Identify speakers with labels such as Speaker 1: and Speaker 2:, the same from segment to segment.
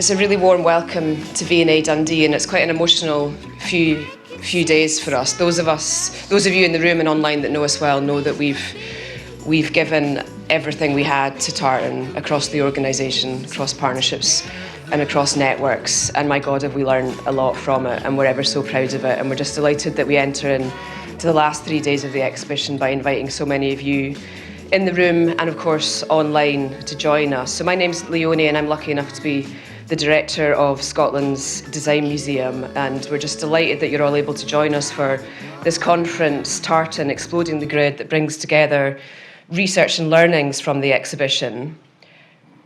Speaker 1: It's a really warm welcome to V&A Dundee, and it's quite an emotional few days for us. Those of you in the room and online that know us well know that we've given everything we had to Tartan across the organisation, across partnerships and across networks, and my God, have we learned a lot from it, and we're ever so proud of it, and we're just delighted that we enter into the last 3 days of the exhibition by inviting so many of you in the room and of course online to join us. So my name's Leonie and I'm lucky enough to be the director of Scotland's Design Museum, and we're just delighted that you're all able to join us for this conference, Tartan, Exploding the Grid, that brings together research and learnings from the exhibition.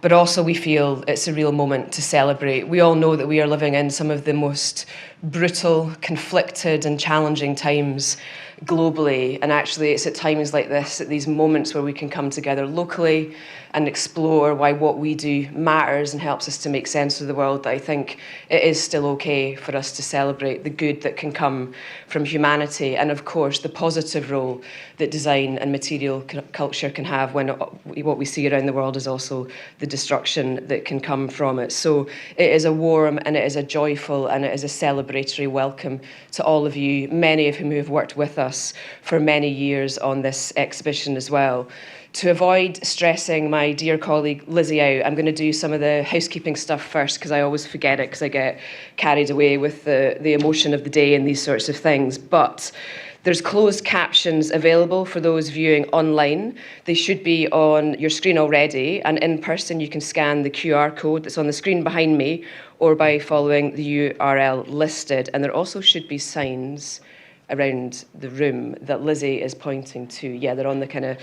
Speaker 1: But also we feel it's a real moment to celebrate. We all know that we are living in some of the most brutal, conflicted and challenging times globally, and actually it's at times like this, at these moments where we can come together locally and explore why what we do matters and helps us to make sense of the world, that I think it is still okay for us to celebrate the good that can come from humanity, and of course the positive role that design and material culture can have when what we see around the world is also the destruction that can come from it. So it is a warm and it is a joyful and it is a celebratory welcome to all of you, many of whom have worked with us for many years on this exhibition as well. To avoid stressing my dear colleague Lizzie out, I'm going to do some of the housekeeping stuff first, because I always forget it because I get carried away with the emotion of the day and these sorts of things. But there's closed captions available for those viewing online. They should be on your screen already, and in person you can scan the QR code that's on the screen behind me or by following the URL listed. And there also should be signs around the room that Lizzie is pointing to. Yeah, they're on the kind of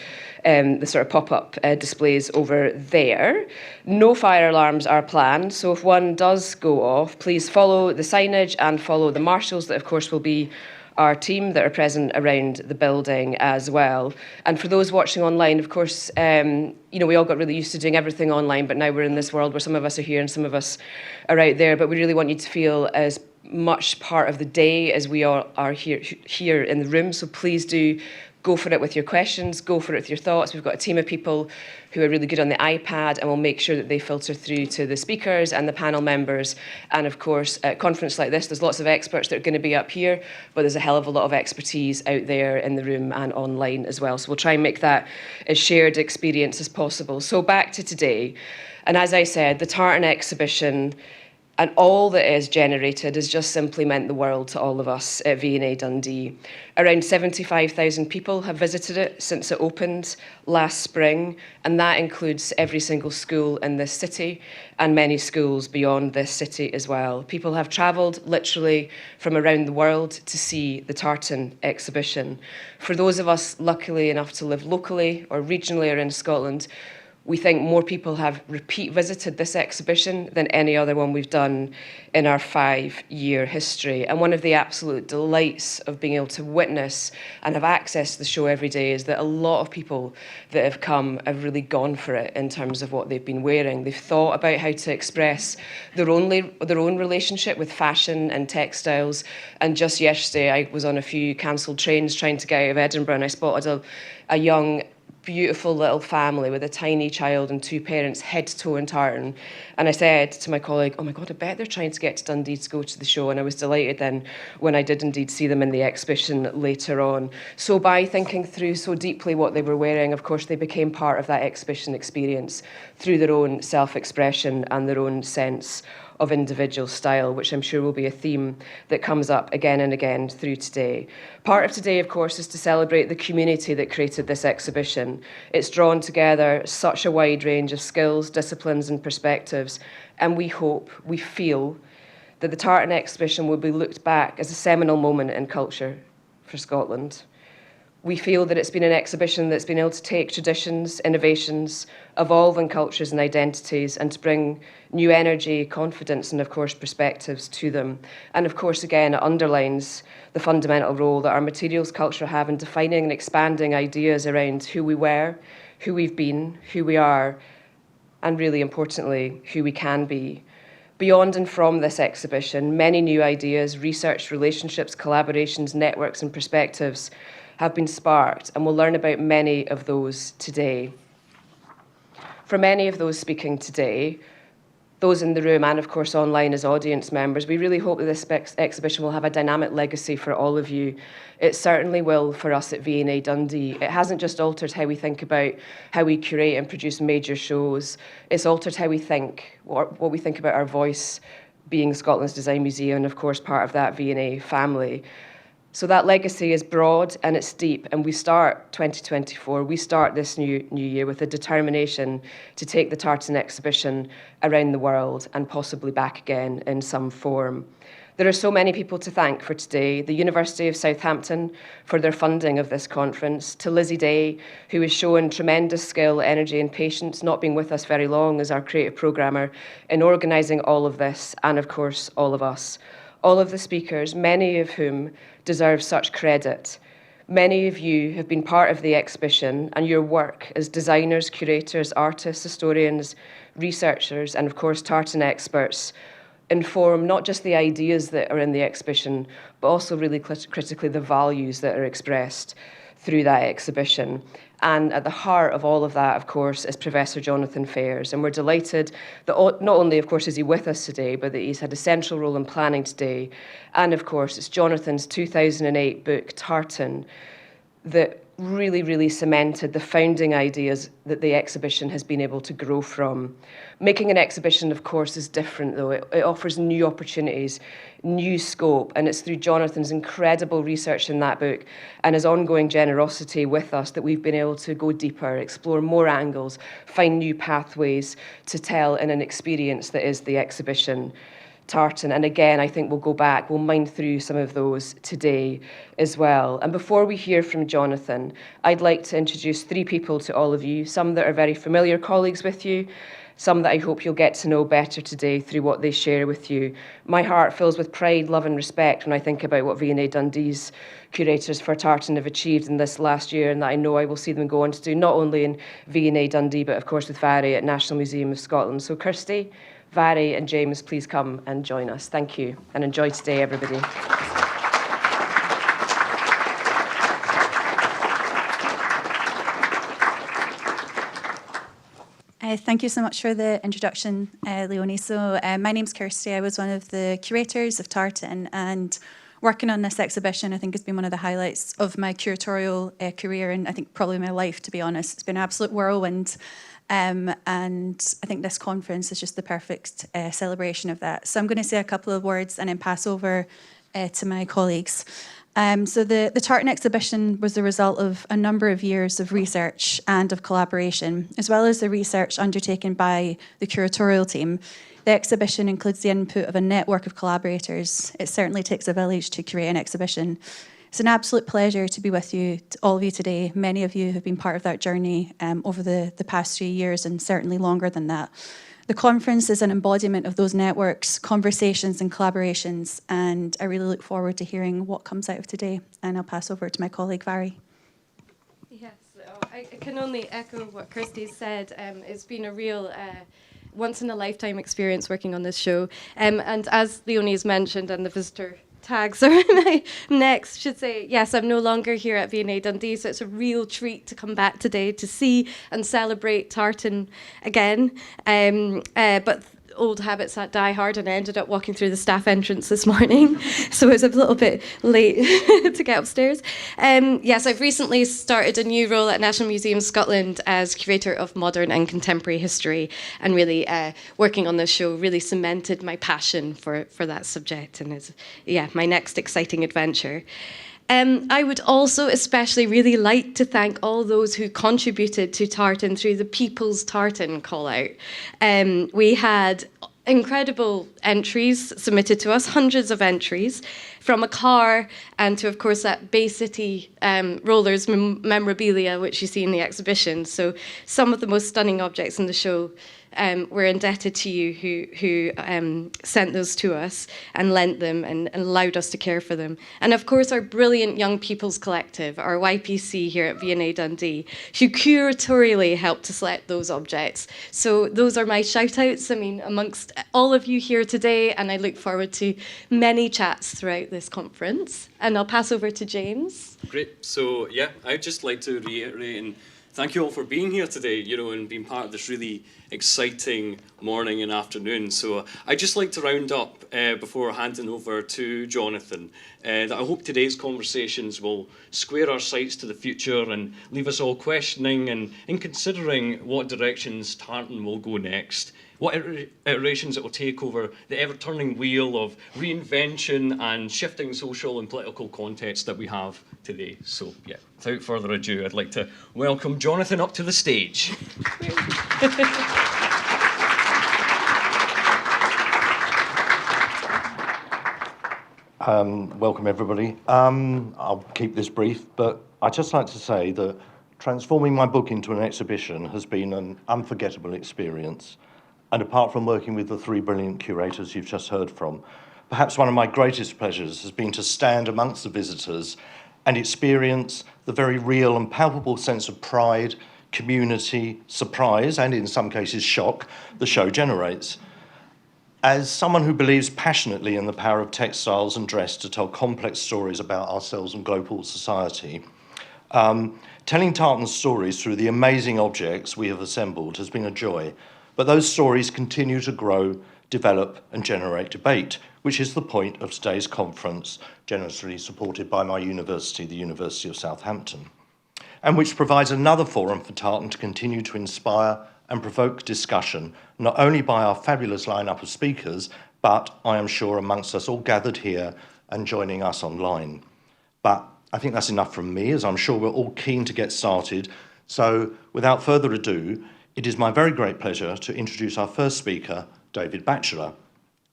Speaker 1: the sort of pop-up displays over there. No fire alarms are planned, so if one does go off, please follow the signage and follow the marshals that of course will be our team that are present around the building as well. And for those watching online, of course, we all got really used to doing everything online, but now we're in this world where some of us are here and some of us are out there, but we really want you to feel as much part of the day as we all are here in the room. So please do go for it with your questions, go for it with your thoughts. We've got a team of people who are really good on the iPad, and we'll make sure that they filter through to the speakers and the panel members. And of course, at a conference like this, there's lots of experts that are going to be up here, but there's a hell of a lot of expertise out there in the room and online as well. So we'll try and make that as shared experience as possible. So back to today. And as I said, the Tartan exhibition and all that is generated has just simply meant the world to all of us at V&A Dundee. Around 75,000 people have visited it since it opened last spring, and that includes every single school in this city and many schools beyond this city as well. People have travelled literally from around the world to see the Tartan exhibition. For those of us luckily enough to live locally or regionally or in Scotland, we think more people have repeat visited this exhibition than any other one we've done in our 5-year history. And one of the absolute delights of being able to witness and have access to the show every day is that a lot of people that have come have really gone for it in terms of what they've been wearing. They've thought about how to express their own relationship with fashion and textiles. And just yesterday, I was on a few cancelled trains trying to get out of Edinburgh, and I spotted a young beautiful little family with a tiny child and 2 parents, head to toe in tartan. And I said to my colleague, oh my God, I bet they're trying to get to Dundee to go to the show. And I was delighted then when I did indeed see them in the exhibition later on. So by thinking through so deeply what they were wearing, of course, they became part of that exhibition experience through their own self-expression and their own sense of individual style, which I'm sure will be a theme that comes up again and again through today. Part of today, of course, is to celebrate the community that created this exhibition. It's drawn together such a wide range of skills, disciplines and perspectives, and we hope, we feel, that the Tartan exhibition will be looked back as a seminal moment in culture for Scotland. We feel that it's been an exhibition that's been able to take traditions, innovations, evolving cultures and identities, and to bring new energy, confidence, and of course perspectives to them. And of course, again, it underlines the fundamental role that our materials culture have in defining and expanding ideas around who we were, who we've been, who we are, and really importantly, who we can be. Beyond and from this exhibition, many new ideas, research, relationships, collaborations, networks, and perspectives have been sparked, and we'll learn about many of those today. For many of those speaking today, those in the room and, of course, online as audience members. We really hope that this exhibition will have a dynamic legacy for all of you. It certainly will for us at V&A Dundee. It hasn't just altered how we think about how we curate and produce major shows. It's altered how we think, what we think about our voice being Scotland's Design Museum and, of course, part of that V&A family. So that legacy is broad and it's deep, and we start 2024, we start this new year with a determination to take the Tartan exhibition around the world and possibly back again in some form. There are so many people to thank for today. The University of Southampton for their funding of this conference, to Lizzie Day, who has shown tremendous skill, energy and patience, not being with us very long as our creative programmer, in organising all of this, and of course all of us. All of the speakers, many of whom deserve such credit. Many of you have been part of the exhibition, and your work as designers, curators, artists, historians, researchers, and of course tartan experts inform not just the ideas that are in the exhibition, but also really critically the values that are expressed through that exhibition. And at the heart of all of that, of course, is Professor Jonathan Fairs. And we're delighted that not only, of course, is he with us today, but that he's had a central role in planning today. And of course, it's Jonathan's 2008 book, Tartan, that really cemented the founding ideas that the exhibition has been able to grow from. Making an exhibition, of course, is different, though. It offers new opportunities, new scope, and it's through Jonathan's incredible research in that book and his ongoing generosity with us that we've been able to go deeper, explore more angles, find new pathways to tell in an experience that is the exhibition Tartan. And again, I think we'll mine through some of those today as well. And before we hear from Jonathan, I'd like to introduce three people to all of you, some that are very familiar colleagues with you, some that I hope you'll get to know better today through what they share with you. My heart fills with pride, love and respect when I think about what V&A Dundee's curators for Tartan have achieved in this last year, and that I know I will see them go on to do not only in V&A Dundee, but of course with Vary at National Museum of Scotland. So Kirsty, Vary and James, please come and join us. Thank you, and enjoy today, everybody.
Speaker 2: Thank you so much for the introduction, Leonie. So my name's Kirsty. I was one of the curators of Tartan, and working on this exhibition I think has been one of the highlights of my curatorial career, and I think probably my life, to be honest. It's been an absolute whirlwind. And I think this conference is just the perfect celebration of that. So I'm going to say a couple of words and then pass over to my colleagues. So the Tartan exhibition was the result of a number of years of research and of collaboration, as well as the research undertaken by the curatorial team. The exhibition includes the input of a network of collaborators. It certainly takes a village to create an exhibition. It's an absolute pleasure to be with you, all of you today. Many of you have been part of that journey over the past 3 years, and certainly longer than that. The conference is an embodiment of those networks, conversations and collaborations, and I really look forward to hearing what comes out of today. And I'll pass over to my colleague, Vary.
Speaker 3: Yes, I can only echo what Kirsty said. It's been a real once-in-a-lifetime experience working on this show. And as Leonie's mentioned, and the visitor tags are my next should say, yes, I'm no longer here at V&A Dundee, so it's a real treat to come back today to see and celebrate Tartan again. But old habits that die hard, and I ended up walking through the staff entrance this morning, so it was a little bit late to get upstairs. Yes, I've recently started a new role at National Museum of Scotland as curator of modern and contemporary history, and really working on this show really cemented my passion for that subject, and is my next exciting adventure. I would also especially really like to thank all those who contributed to Tartan through the People's Tartan call-out. We had incredible entries submitted to us, hundreds of entries, from a car and to, of course, that Bay City rollers memorabilia, which you see in the exhibition. So some of the most stunning objects in the show we're indebted to you who sent those to us and lent them and allowed us to care for them. And of course, our brilliant Young People's Collective, our YPC here at V&A Dundee, who curatorially helped to select those objects. So those are my shout-outs, amongst all of you here today, and I look forward to many chats throughout this conference. And I'll pass over to James.
Speaker 4: Great. So, I'd just like to reiterate and thank you all for being here today, and being part of this really exciting morning and afternoon. So I'd just like to round up before handing over to Jonathan, that I hope today's conversations will square our sights to the future and leave us all questioning and in considering what directions Tartan will go next, what iterations it will take over the ever-turning wheel of reinvention and shifting social and political context that we have today. So, yeah, without further ado, I'd like to welcome Jonathan up to the stage.
Speaker 5: Welcome, everybody. I'll keep this brief, but I'd just like to say that transforming my book into an exhibition has been an unforgettable experience. And apart from working with the three brilliant curators you've just heard from, perhaps one of my greatest pleasures has been to stand amongst the visitors and experience the very real and palpable sense of pride, community, surprise, and in some cases shock the show generates. As someone who believes passionately in the power of textiles and dress to tell complex stories about ourselves and global society, telling Tartan's stories through the amazing objects we have assembled has been a joy. But those stories continue to grow, develop, and generate debate, which is the point of today's conference, generously supported by my university, the University of Southampton, and which provides another forum for Tartan to continue to inspire and provoke discussion, not only by our fabulous lineup of speakers, but I am sure amongst us all gathered here and joining us online. But I think that's enough from me, as I'm sure we're all keen to get started. So without further ado, it is my very great pleasure to introduce our first speaker, David Batchelor.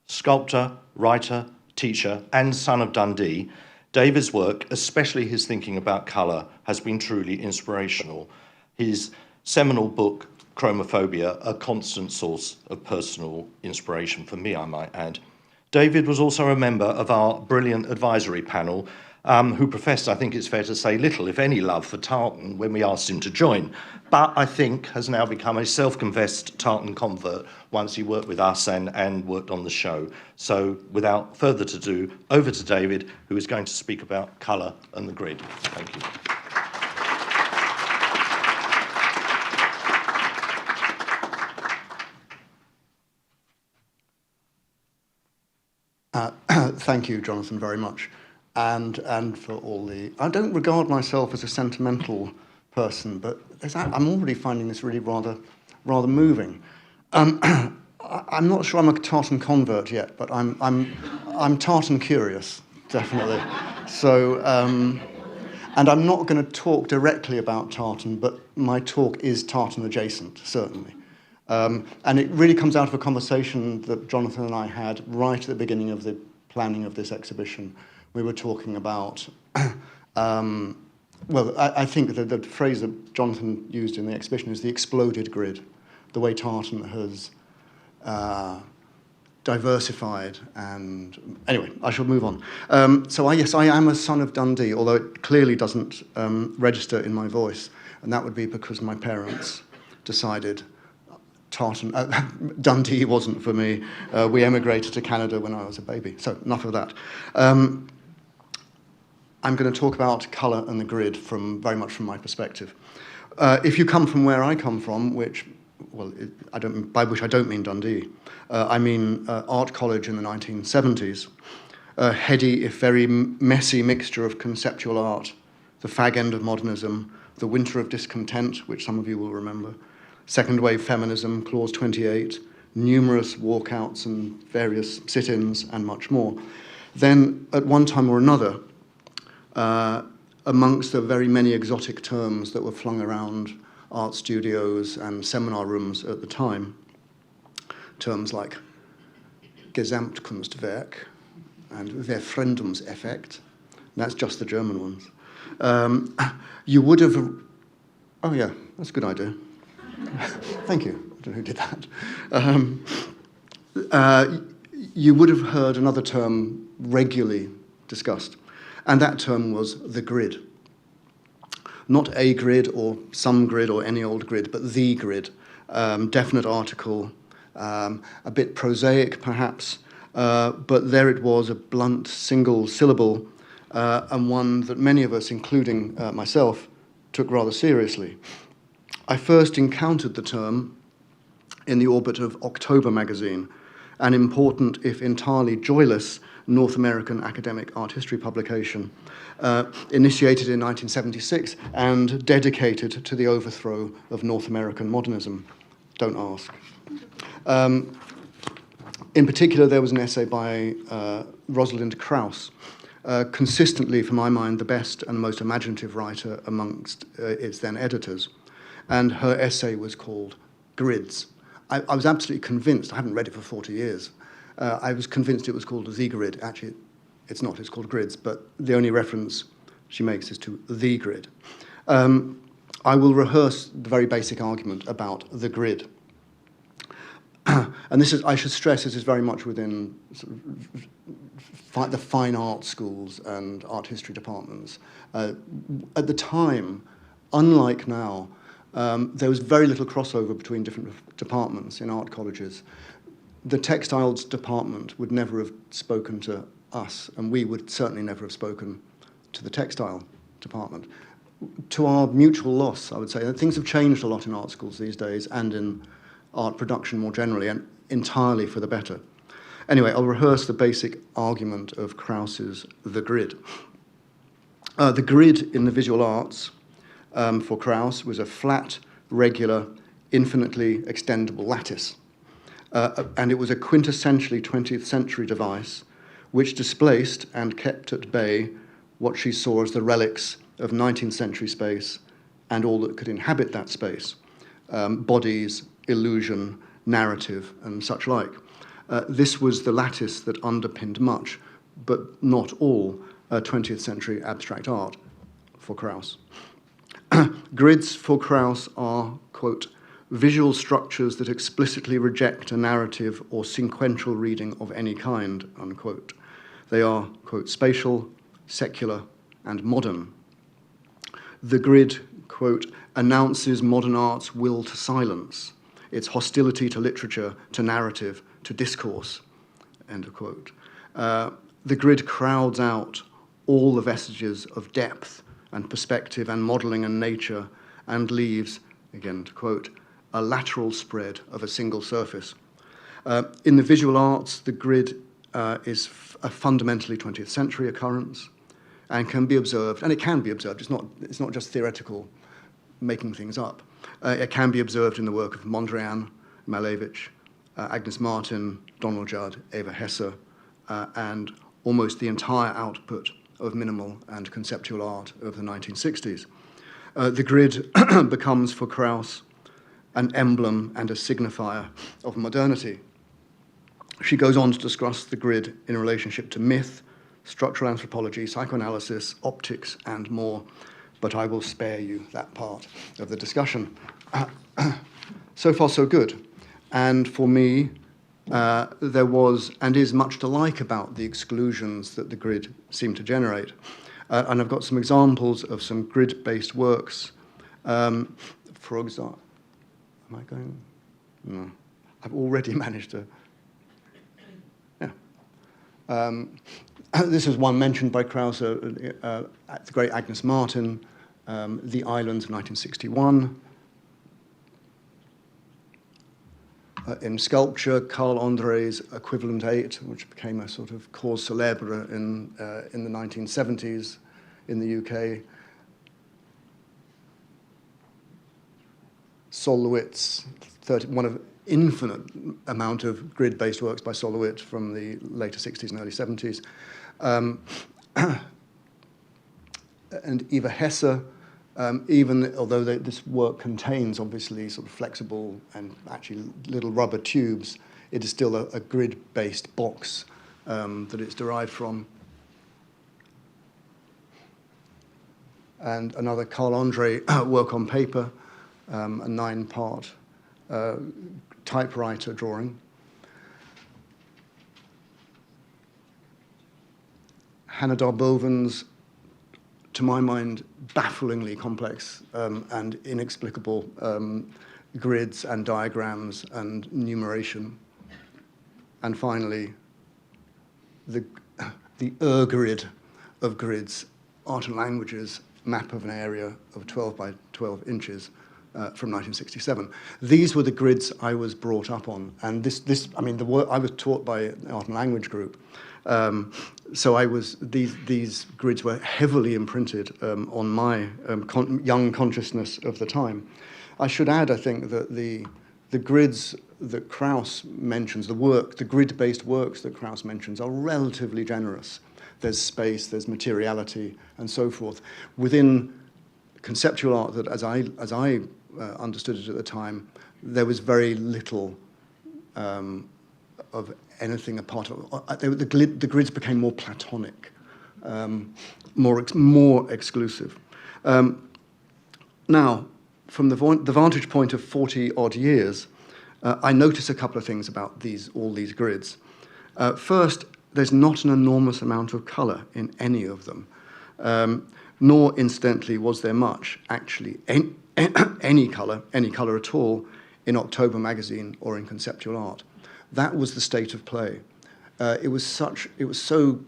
Speaker 5: Sculptor, writer, teacher, and son of Dundee, David's work, especially his thinking about colour, has been truly inspirational. His seminal book, Chromophobia, a constant source of personal inspiration for me, I might add. David was also a member of our brilliant advisory panel, who professed, I think it's fair to say, little, if any, love for Tartan when we asked him to join, but I think has now become a self-confessed Tartan convert once he worked with us and worked on the show. So without further ado, over to David, who is going to speak about colour and the grid. Thank you.
Speaker 6: Thank you, Jonathan, very much. And for all the... I don't regard myself as a sentimental person, but I'm already finding this really rather moving. I'm not sure I'm a Tartan convert yet, but I'm Tartan curious, definitely. So, and I'm not going to talk directly about Tartan, but my talk is Tartan adjacent, certainly. And it really comes out of a conversation that Jonathan and I had right at the beginning of the planning of this exhibition. We were talking about, well, I think that the phrase that Jonathan used in the exhibition is the exploded grid, the way Tartan has diversified. And anyway, I shall move on. So yes, I am a son of Dundee, although it clearly doesn't register in my voice. And that would be because my parents decided Tartan, Dundee wasn't for me. We emigrated to Canada when I was a baby. So enough of that. I'm going to talk about colour and the grid very much from my perspective. If you come from where I come from, which, well, by which I don't mean Dundee, I mean art college in the 1970s, a heady, if very messy mixture of conceptual art, the fag end of modernism, the winter of discontent, which some of you will remember, second wave feminism, Clause 28, numerous walkouts and various sit-ins and much more. Then, at one time or another, amongst the very many exotic terms that were flung around art studios and seminar rooms at the time, terms like Gesamtkunstwerk and Verfremdungseffekt, that's just the German ones, you would have... Oh yeah, that's a good idea. Thank you. I don't know who did that. You would have heard another term regularly discussed, and that term was the grid. Not a grid or some grid or any old grid, but the grid. Definite article, a bit prosaic perhaps, but there it was, a blunt single syllable, and one that many of us, including myself, took rather seriously. I first encountered the term in the orbit of October magazine, an important, if entirely joyless, North American academic art history publication, initiated in 1976 and dedicated to the overthrow of North American modernism. Don't ask. In particular, there was an essay by Rosalind Krauss, consistently, for my mind, the best and most imaginative writer amongst its then editors. And her essay was called Grids. I was absolutely convinced, I haven't read it for 40 years, I was convinced it was called The Grid. Actually, it's not, it's called Grids, but the only reference she makes is to the grid. I will rehearse the very basic argument about the grid. And this is, I should stress, this is very much within sort of the fine art schools and art history departments. At the time, unlike now, there was very little crossover between different departments in art colleges. The textiles department would never have spoken to us, and we would certainly never have spoken to the textile department. To our mutual loss, I would say, that things have changed a lot in art schools these days and in art production more generally, and entirely for the better. Anyway, I'll rehearse the basic argument of Krauss's The Grid. The grid in the visual arts for Krauss was a flat, regular, infinitely extendable lattice. And it was a quintessentially 20th century device which displaced and kept at bay what she saw as the relics of 19th century space and all that could inhabit that space, bodies, illusion, narrative, and such like. This was the lattice that underpinned much, but not all, 20th century abstract art for Krauss. Grids for Krauss are, quote, visual structures that explicitly reject a narrative or sequential reading of any kind, unquote. They are, quote, spatial, secular, and modern. The grid, quote, announces modern art's will to silence, its hostility to literature, to narrative, to discourse, end of quote. The grid crowds out all the vestiges of depth and perspective and modelling and nature and leaves, again to quote, a lateral spread of a single surface. In the visual arts, the grid is a fundamentally 20th century occurrence and can be observed, and it can be observed, it's not just theoretical making things up. It can be observed in the work of Mondrian, Malevich, Agnes Martin, Donald Judd, Eva Hesse, and almost the entire output of minimal and conceptual art of the 1960s. The grid becomes, for Krauss, an emblem and a signifier of modernity. She goes on to discuss the grid in relationship to myth, structural anthropology, psychoanalysis, optics, and more, but I will spare you that part of the discussion. So far, so good. And for me, there was and is much to like about the exclusions that the grid seemed to generate. And I've got some examples of some grid-based works. For example, am I going? No. I've already managed to, yeah. This is one mentioned by Krauss, the great Agnes Martin, The Islands, 1961. In sculpture, Carl André's Equivalent 8, which became a sort of cause célèbre in the 1970s in the UK. Sol LeWitt's, one of infinite amount of grid-based works by Sol LeWitt from the later 60s and early 70s. And Eva Hesse, even although this work contains obviously sort of flexible and actually little rubber tubes, it is still a grid-based box that it's derived from. And another Carl André work on paper, a 9-part typewriter drawing. Hannah Darboven's, to my mind, bafflingly complex and inexplicable grids and diagrams and numeration. And finally, the grid of grids, art and languages, map of an area of 12 by 12 inches from 1967. These were the grids I was brought up on, and I was taught by an art and language group, so these grids were heavily imprinted on my young consciousness of the time. I should add, I think, that the grids that Krauss mentions, the grid-based works that Krauss mentions, are relatively generous. There's space, there's materiality, and so forth. Within conceptual art, that as I understood it at the time, there was very little of anything apart of the grids became more platonic, more exclusive. Now, from the vantage point of 40-odd years, I notice a couple of things about all these grids. First, there's not an enormous amount of colour in any of them, nor, incidentally, was there much, actually, any colour at all, in October magazine or in conceptual art. That was the state of play. It was so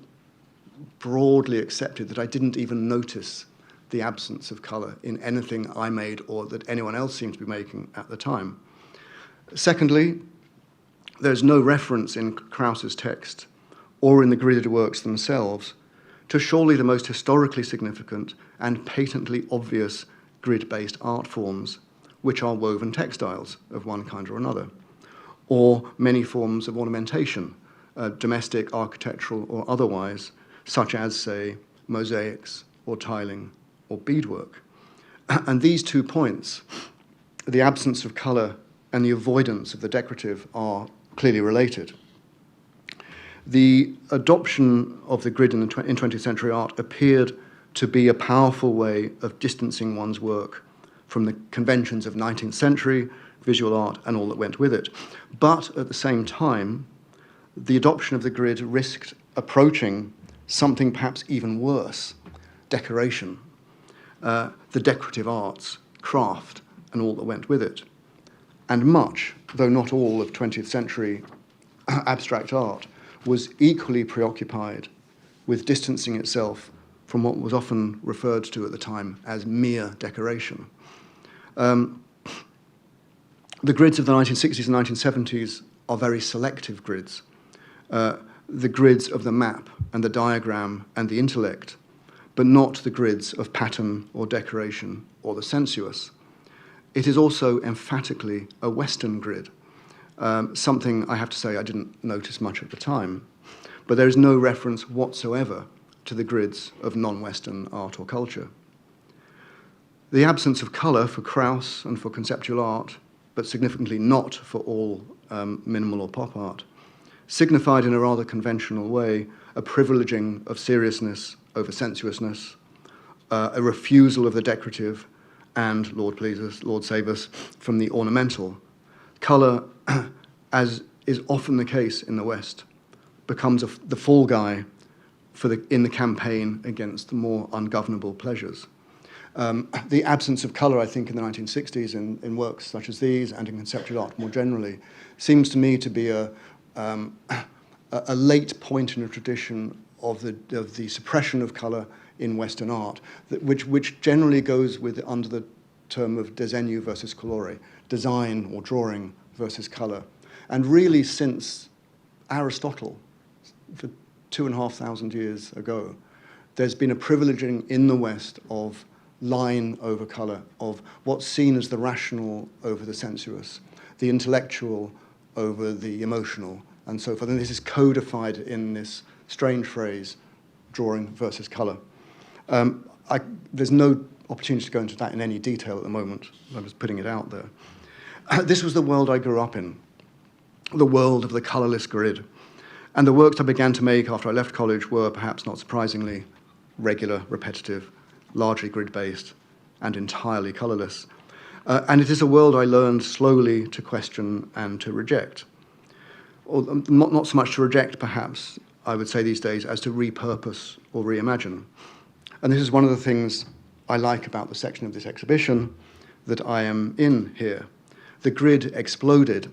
Speaker 6: broadly accepted that I didn't even notice the absence of colour in anything I made or that anyone else seemed to be making at the time. Secondly, there's no reference in Krauss's text or in the gridded works themselves to surely the most historically significant and patently obvious grid-based art forms, which are woven textiles of one kind or another, or many forms of ornamentation, domestic, architectural, or otherwise, such as, say, mosaics or tiling or beadwork. And these 2 points, the absence of colour and the avoidance of the decorative, are clearly related. The adoption of the grid in 20th century art appeared to be a powerful way of distancing one's work from the conventions of 19th century visual art and all that went with it. But at the same time, the adoption of the grid risked approaching something perhaps even worse, decoration, the decorative arts, craft, and all that went with it. And much, though not all, of 20th century abstract art was equally preoccupied with distancing itself from what was often referred to at the time as mere decoration. The grids of the 1960s and 1970s are very selective grids. The grids of the map and the diagram and the intellect, but not the grids of pattern or decoration or the sensuous. It is also emphatically a Western grid, something I have to say I didn't notice much at the time, but there is no reference whatsoever to the grids of non-Western art or culture. The absence of colour for Krauss and for conceptual art, but significantly not for all minimal or pop art, signified in a rather conventional way a privileging of seriousness over sensuousness, a refusal of the decorative, and, Lord please us, Lord save us, from the ornamental. Colour, as is often the case in the West, becomes the fall guy in the campaign against the more ungovernable pleasures. The absence of colour, I think, in the 1960s in works such as these and in conceptual art more generally, seems to me to be a late point in a tradition of the suppression of colour in Western art, which generally goes under the term of designu versus colore, design or drawing versus colour. And really since Aristotle, for 2,500 years ago, there's been a privileging in the West of line over colour, of what's seen as the rational over the sensuous, the intellectual over the emotional, and so forth. And this is codified in this strange phrase, drawing versus colour. There's no opportunity to go into that in any detail at the moment. I'm just putting it out there. This was the world I grew up in, the world of the colourless grid. And the works I began to make after I left college were, perhaps not surprisingly, regular, repetitive, largely grid-based, and entirely colourless. And it is a world I learned slowly to question and to reject. Or not so much to reject, perhaps, I would say these days, as to repurpose or reimagine. And this is one of the things I like about the section of this exhibition that I am in here. The grid exploded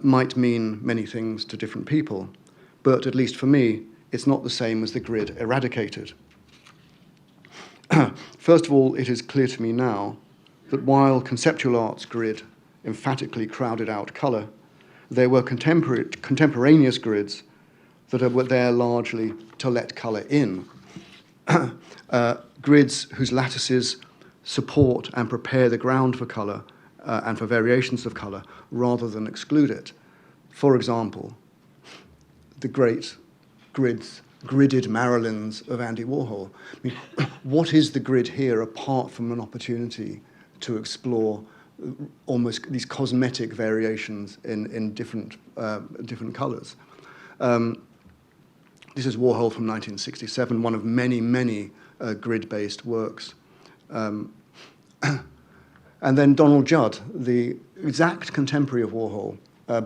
Speaker 6: might mean many things to different people, but at least for me, it's not the same as the grid eradicated. First of all, it is clear to me now that while conceptual art's grid emphatically crowded out colour, there were contemporaneous grids that were there largely to let colour in. Grids whose lattices support and prepare the ground for colour and for variations of colour rather than exclude it. For example, the great gridded Marilyns of Andy Warhol. I mean, what is the grid here apart from an opportunity to explore almost these cosmetic variations in different colours? This is Warhol from 1967, one of many, many grid-based works. And then Donald Judd, the exact contemporary of Warhol,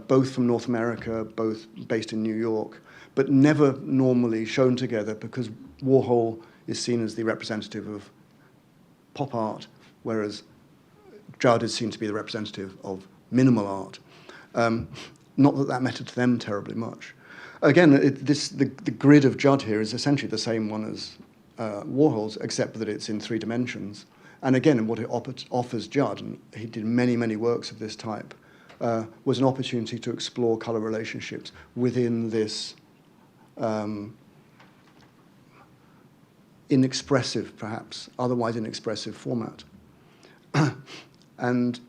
Speaker 6: both from North America, both based in New York, but never normally shown together because Warhol is seen as the representative of pop art, whereas Judd is seen to be the representative of minimal art. Not that that mattered to them terribly much. Again, the grid of Judd here is essentially the same one as Warhol's, except that it's in 3 dimensions. And again, what it offers Judd, and he did many, many works of this type, was an opportunity to explore colour relationships within this inexpressive, perhaps, otherwise inexpressive format. And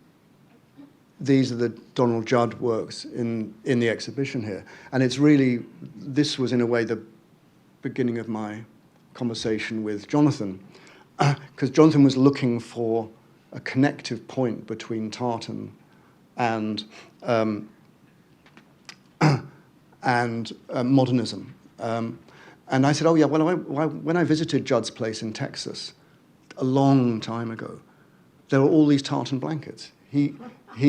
Speaker 6: these are the Donald Judd works in the exhibition here. And it's really, this was in a way the beginning of my conversation with Jonathan, because Jonathan was looking for a connective point between Tartan and modernism. And I said, oh yeah, well, when I visited Judd's place in Texas a long time ago, there were all these tartan blankets. He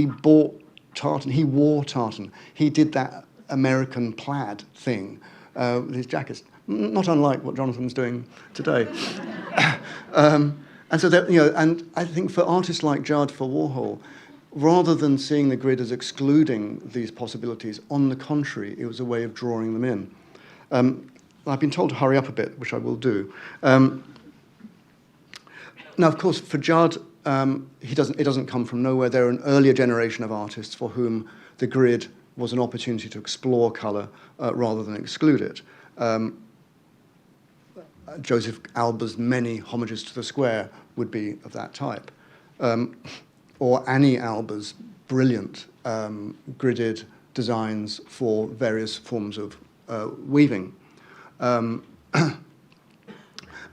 Speaker 6: bought tartan, he wore tartan. He did that American plaid thing with his jackets, not unlike what Jonathan's doing today. And so that, you know, and I think for artists like Judd, for Warhol, rather than seeing the grid as excluding these possibilities, on the contrary, it was a way of drawing them in. I've been told to hurry up a bit, which I will do. Now, of course, for Judd, it doesn't come from nowhere. There are an earlier generation of artists for whom the grid was an opportunity to explore colour rather than exclude it. Joseph Alba's many homages to the square would be of that type. Or Annie Alba's brilliant gridded designs for various forms of weaving. And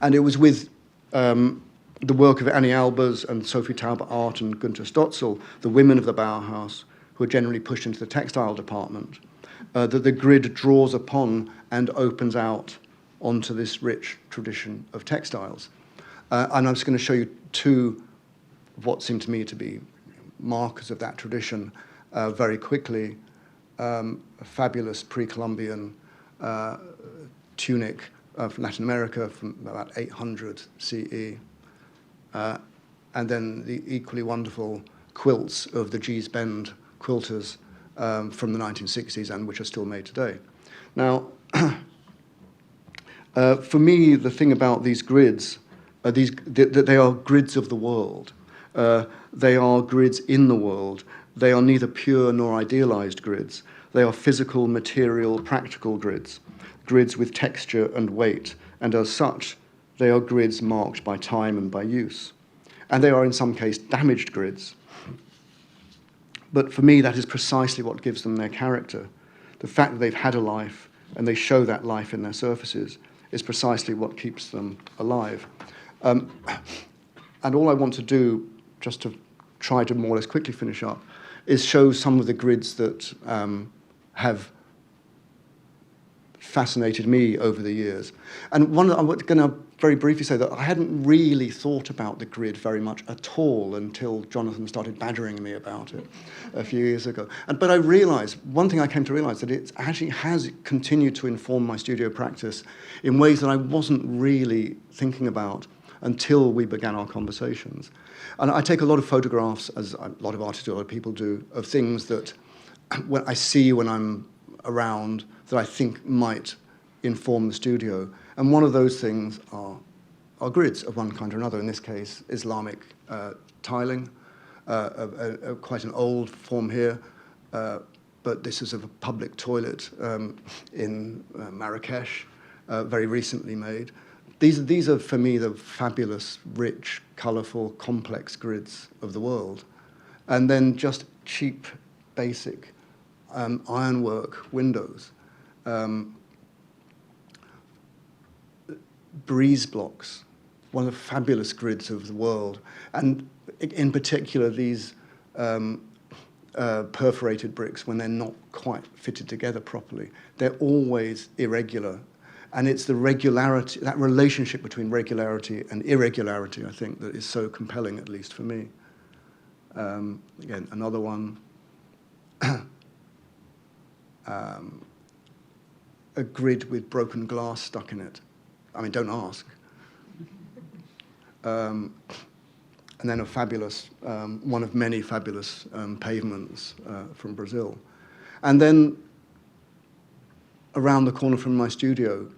Speaker 6: it was with the work of Annie Albers and Sophie Taube-Art and Günter Stotzel, the women of the Bauhaus, who are generally pushed into the textile department, that the grid draws upon and opens out onto this rich tradition of textiles. And I'm just going to show you 2 of what seem to me to be markers of that tradition very quickly. A fabulous pre-Columbian tunic from Latin America from about 800 CE. And then the equally wonderful quilts of the Gee's Bend quilters from the 1960s and which are still made today. Now, for me, the thing about these grids, that they are grids of the world. They are grids in the world. They are neither pure nor idealized grids. They are physical, material, practical grids, grids with texture and weight, and as such, they are grids marked by time and by use. And they are, in some case, damaged grids. But for me, that is precisely what gives them their character. The fact that they've had a life, and they show that life in their surfaces, is precisely what keeps them alive. And all I want to do, just to try to more or less quickly finish up, is show some of the grids that have fascinated me over the years. And I'm going to very briefly say that I hadn't really thought about the grid very much at all until Jonathan started badgering me about it a few years ago. But I realized, one thing I came to realize, that it actually has continued to inform my studio practice in ways that I wasn't really thinking about until we began our conversations. And I take a lot of photographs, as a lot of artists do, a lot of people do, of things that when I see when I'm around that I think might inform the studio. And one of those things are grids of one kind or another, in this case, Islamic tiling, quite an old form here, but this is of a public toilet in Marrakesh, very recently made. These are, for me, the fabulous, rich, colourful, complex grids of the world. And then just cheap, basic ironwork windows. Breeze blocks, one of the fabulous grids of the world. And in particular, these perforated bricks, when they're not quite fitted together properly, they're always irregular. And it's the regularity, that relationship between regularity and irregularity, I think, that is so compelling, at least for me. Again, another one. A grid with broken glass stuck in it. I mean, don't ask. And then a fabulous, one of many fabulous pavements from Brazil. And then around the corner from my studio,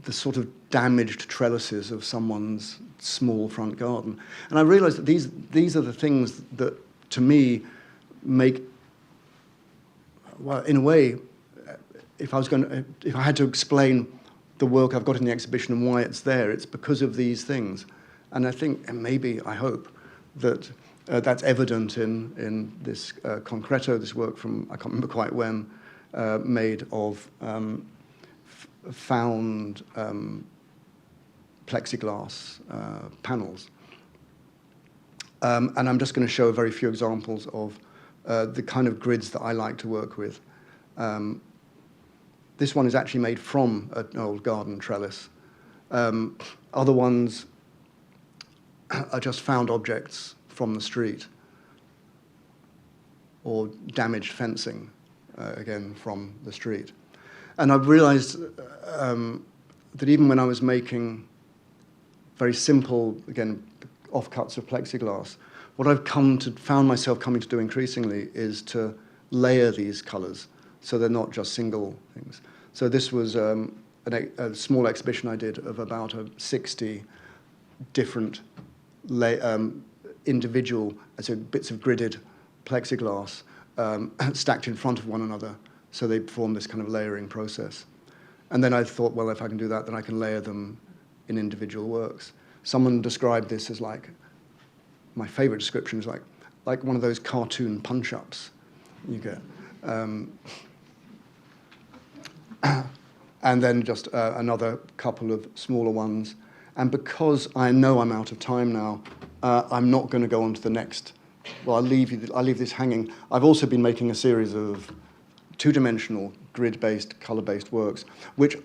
Speaker 6: the sort of damaged trellises of someone's small front garden. And I realized that these are the things that, to me, make, well, in a way, if I had to explain the work I've got in the exhibition and why it's there, it's because of these things. And I think, and maybe, I hope, that that's evident in this concreto, this work from, I can't remember quite when, made of found plexiglass panels. And I'm just going to show a very few examples of the kind of grids that I like to work with. This one is actually made from an old garden trellis. Other ones are just found objects from the street, or damaged fencing, again, from the street. And I've realized that even when I was making very simple, again, offcuts of plexiglass, what I've found myself coming to do increasingly is to layer these colors so they're not just single things. So this was a small exhibition I did of about 60 different individual bits of gridded plexiglass stacked in front of one another, so they form this kind of layering process. And then I thought, well, if I can do that, then I can layer them in individual works. Someone described this as like, my favorite description is like one of those cartoon punch-ups you get. And then just another couple of smaller ones. And because I know I'm out of time now, I'm not going to go on to the next. Well, I'll leave this hanging. I've also been making a series of two-dimensional, grid-based, color-based works, which,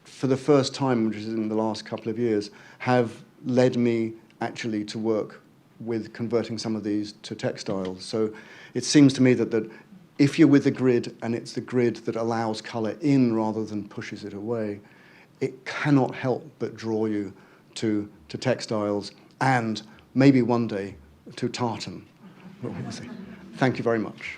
Speaker 6: for the first time, which is in the last couple of years, have led me actually to work with converting some of these to textiles. So it seems to me that if you're with the grid, and it's the grid that allows color in rather than pushes it away, it cannot help but draw you to textiles and maybe one day to tartan. We'll see. Thank you very much.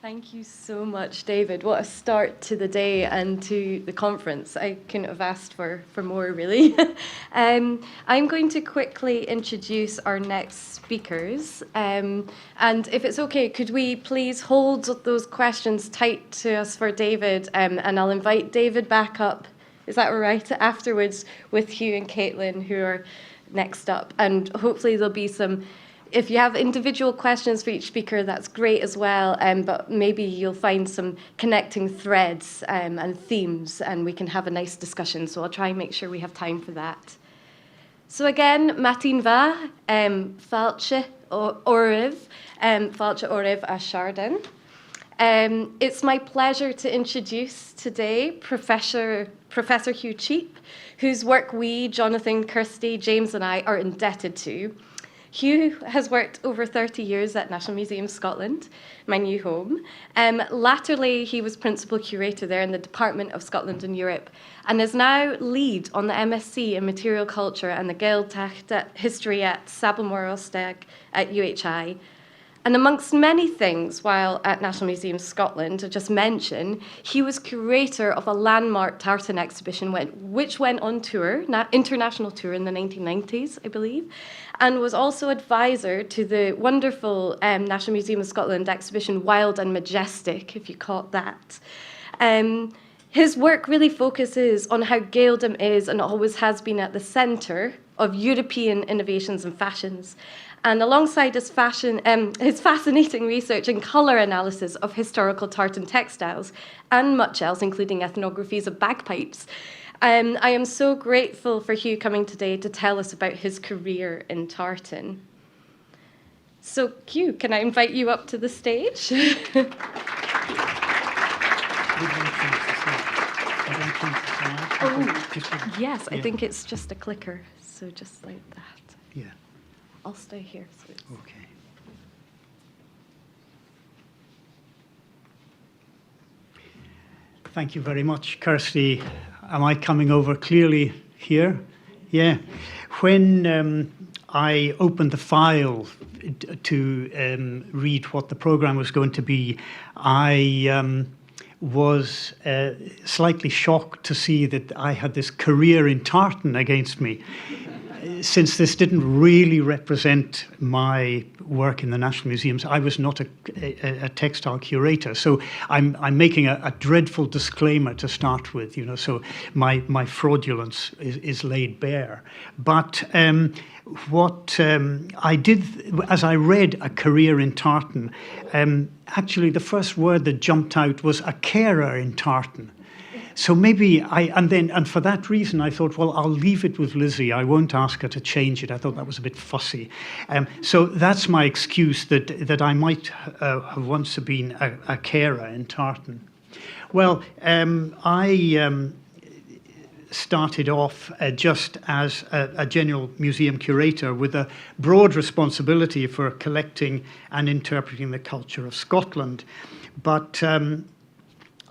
Speaker 3: Thank you so much, David. What a start to the day and to the conference. I couldn't have asked for more, really. I'm going to quickly introduce our next speakers. And if it's okay, could we please hold those questions tight to us for David? And I'll invite David back up. Is that all right? Afterwards with Hugh and Caitlin, who are next up. And hopefully there'll be some... If you have individual questions for each speaker, that's great as well, but maybe you'll find some connecting threads and themes, and we can have a nice discussion, so I'll try and make sure we have time for that. So again, Matin va, falche orev a Chardin. It's my pleasure to introduce today Professor Hugh Cheape, whose work we, Jonathan, Kirsty, James and I are indebted to. Hugh has worked over 30 years at National Museum Scotland, my new home. Latterly, he was principal curator there in the Department of Scotland and Europe, and is now lead on the MSc in Material Culture and the Gaeltacht History at Sabelmoor Ostag at UHI. And amongst many things, while at National Museum Scotland, to just mention, he was curator of a landmark Tartan exhibition which went on tour, international tour in the 1990s, I believe, and was also advisor to the wonderful National Museum of Scotland exhibition Wild and Majestic, if you caught that. His work really focuses on how Gaeldom is and always has been at the centre of European innovations and fashions. And alongside his fascinating research and colour analysis of historical tartan textiles and much else, including ethnographies of bagpipes, I am so grateful for Hugh coming today to tell us about his career in tartan. So, Hugh, can I invite you up to the stage? Yes, I think it's just a clicker, so just like that.
Speaker 7: Yeah.
Speaker 3: I'll stay here. So
Speaker 7: Okay. Thank you very much, Kirsty. Am I coming over clearly here? Yeah. When I opened the file to read what the program was going to be, I was slightly shocked to see that I had this career in tartan against me, since this didn't really represent my work in the National Museums. I was not a textile curator, so I'm making a dreadful disclaimer to start with, so my fraudulence is laid bare. But what I did, as I read A Career in Tartan, actually the first word that jumped out was a carer in tartan. So maybe and for that reason I thought, well, I'll leave it with Lizzie. I won't ask her to change it. I thought that was a bit fussy. So that's my excuse, that I might have once been a carer in tartan. Well, I started off just as a general museum curator with a broad responsibility for collecting and interpreting the culture of Scotland. But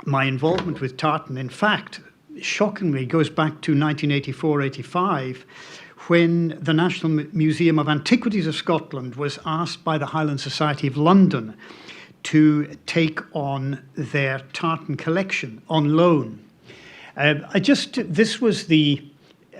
Speaker 7: my involvement with tartan, in fact, shockingly goes back to 1984-85, when the National Museum of Antiquities of Scotland was asked by the Highland Society of London to take on their tartan collection on loan. This was a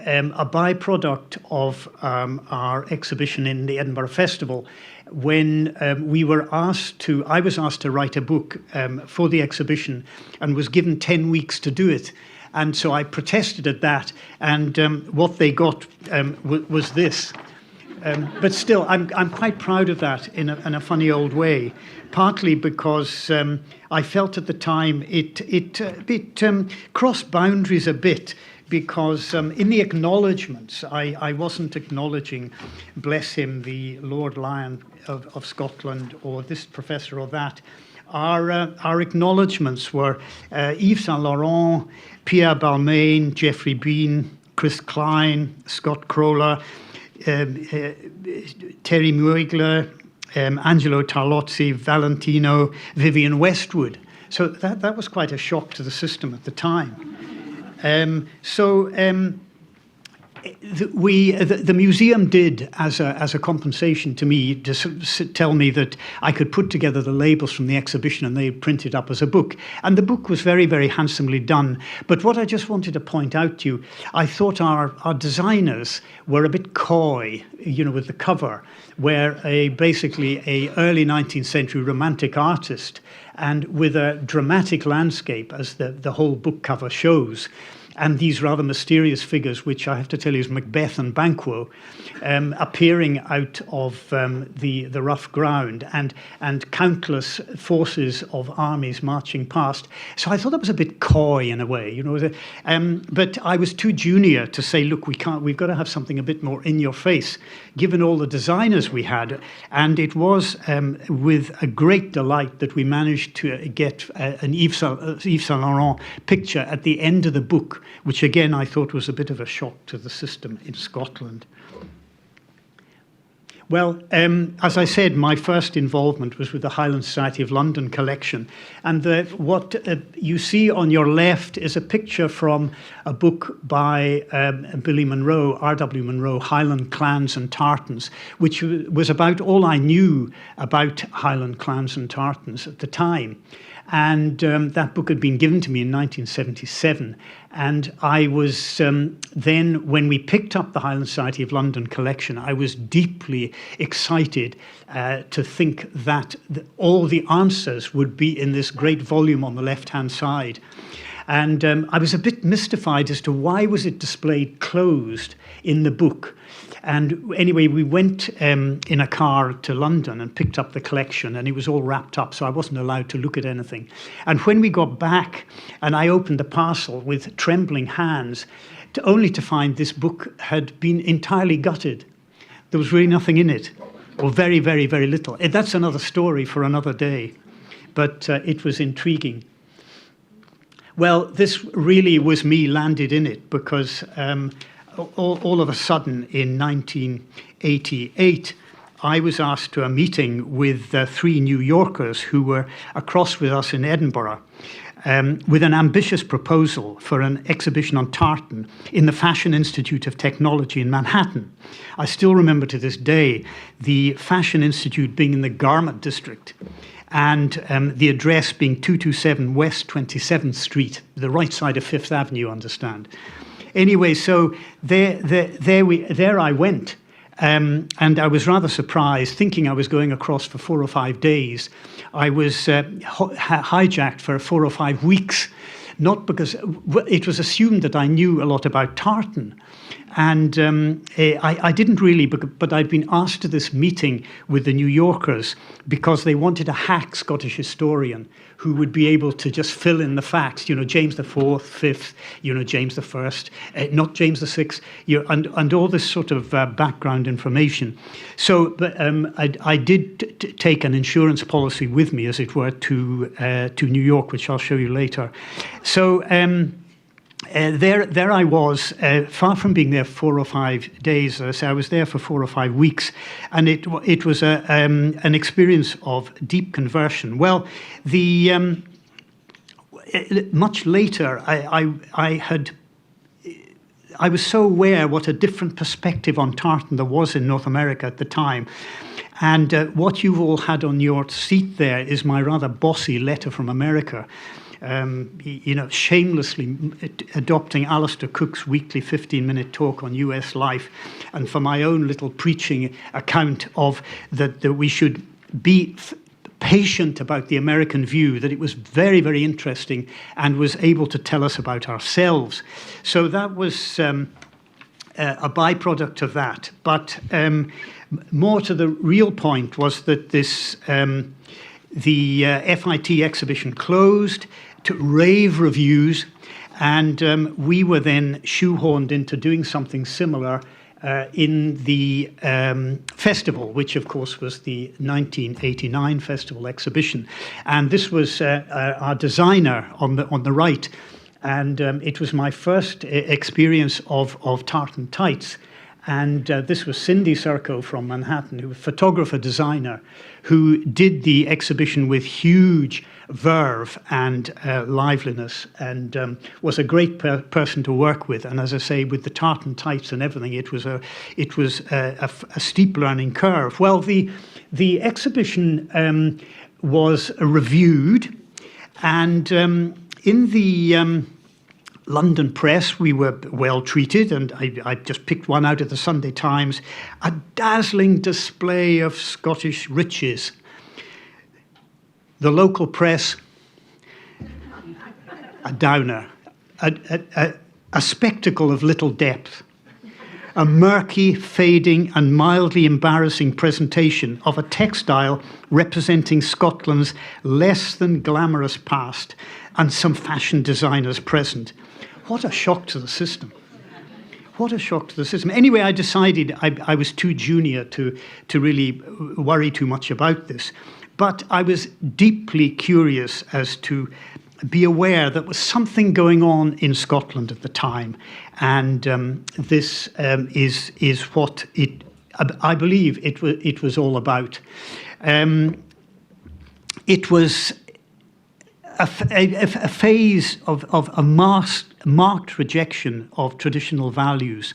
Speaker 7: byproduct of our exhibition in the Edinburgh Festival, when I was asked to write a book for the exhibition and was given 10 weeks to do it. And so I protested at that, and what they got was this. But still, I'm quite proud of that in a funny old way, partly because I felt at the time it crossed boundaries a bit, because in the acknowledgements, I wasn't acknowledging, bless him, the Lord Lion of Scotland or this professor or that. Our acknowledgements were Yves Saint Laurent, Pierre Balmain, Geoffrey Bean, Chris Klein, Scott Crowler, Terry Muegler, Angelo Tarlozzi, Valentino, Vivian Westwood. So that was quite a shock to the system at the time. The museum did, as a compensation to me, to tell me that I could put together the labels from the exhibition and they print it up as a book. And the book was very, very handsomely done. But what I just wanted to point out to you, I thought our designers were a bit coy, with the cover, where basically a early 19th century romantic artist, and with a dramatic landscape, as the whole book cover shows, and these rather mysterious figures, which I have to tell you is Macbeth and Banquo, appearing out of the rough ground, and countless forces of armies marching past. So I thought that was a bit coy in a way, but I was too junior to say, look, we've got to have something a bit more in your face, given all the designers we had. And it was with a great delight that we managed to get an Yves Saint Laurent picture at the end of the book, which again I thought was a bit of a shock to the system in Scotland. Well, as I said, my first involvement was with the Highland Society of London collection. And what you see on your left is a picture from a book by Billy Munro, R.W. Munro, Highland Clans and Tartans, which was about all I knew about Highland clans and Tartans at the time. And that book had been given to me in 1977. And I was then, when we picked up the Highland Society of London collection, I was deeply excited to think that all the answers would be in this great volume on the left-hand side. And I was a bit mystified as to why was it displayed closed in the book. And anyway, we went in a car to London and picked up the collection, and it was all wrapped up, so I wasn't allowed to look at anything. And when we got back, and I opened the parcel with trembling hands, only to find this book had been entirely gutted. There was really nothing in it, or very, very, very little. That's another story for another day, but it was intriguing. Well, this really was me landed in it, because all of a sudden in 1988, I was asked to a meeting with 3 New Yorkers who were across with us in Edinburgh with an ambitious proposal for an exhibition on tartan in the Fashion Institute of Technology in Manhattan. I still remember to this day the Fashion Institute being in the Garment District, and the address being 227 West 27th Street, the right side of Fifth Avenue, you understand. Anyway, so there I went, and I was rather surprised, thinking I was going across for 4 or 5 days. I was hijacked for 4 or 5 weeks, not because it was assumed that I knew a lot about tartan. And I didn't really, but I'd been asked to this meeting with the New Yorkers because they wanted a hack Scottish historian who would be able to just fill in the facts, you know, James IV, 5th, you know, James I, not James VI, and all this sort of background information. So I did take an insurance policy with me, as it were, to New York, which I'll show you later. So there I was, far from being there 4 or 5 days. As I say, I was there for 4 or 5 weeks, and it was an experience of deep conversion. Well, much later, I was so aware what a different perspective on tartan there was in North America at the time. And what you've all had on your seat there is my rather bossy letter from America. You know, shamelessly adopting Alistair Cook's weekly 15-minute talk on US life, and for my own little preaching account of that we should be patient about the American view, that it was very, very interesting and was able to tell us about ourselves. So that was a byproduct of that. But more to the real point was that this the FIT exhibition closed to rave reviews, and we were then shoehorned into doing something similar in the festival, which of course was the 1989 festival exhibition. And this was our designer on the right, and it was my first experience of tartan tights. And this was Cindy Serco from Manhattan, who was a photographer designer, who did the exhibition with huge verve and liveliness, and was a great person to work with. And as I say, with the tartan tights and everything, it was a steep learning curve. Well, the exhibition was reviewed, and in the London press, we were well treated, and I just picked one out of the Sunday Times, a dazzling display of Scottish riches. The local press, a downer, a spectacle of little depth, a murky, fading and mildly embarrassing presentation of a textile representing Scotland's less than glamorous past and some fashion designers present. What a shock to the system. What a shock to the system. Anyway, I decided I was too junior to really worry too much about this. But I was deeply curious as to be aware that there was something going on in Scotland at the time. And this is what I believe it was all about. It was a phase of a marked rejection of traditional values,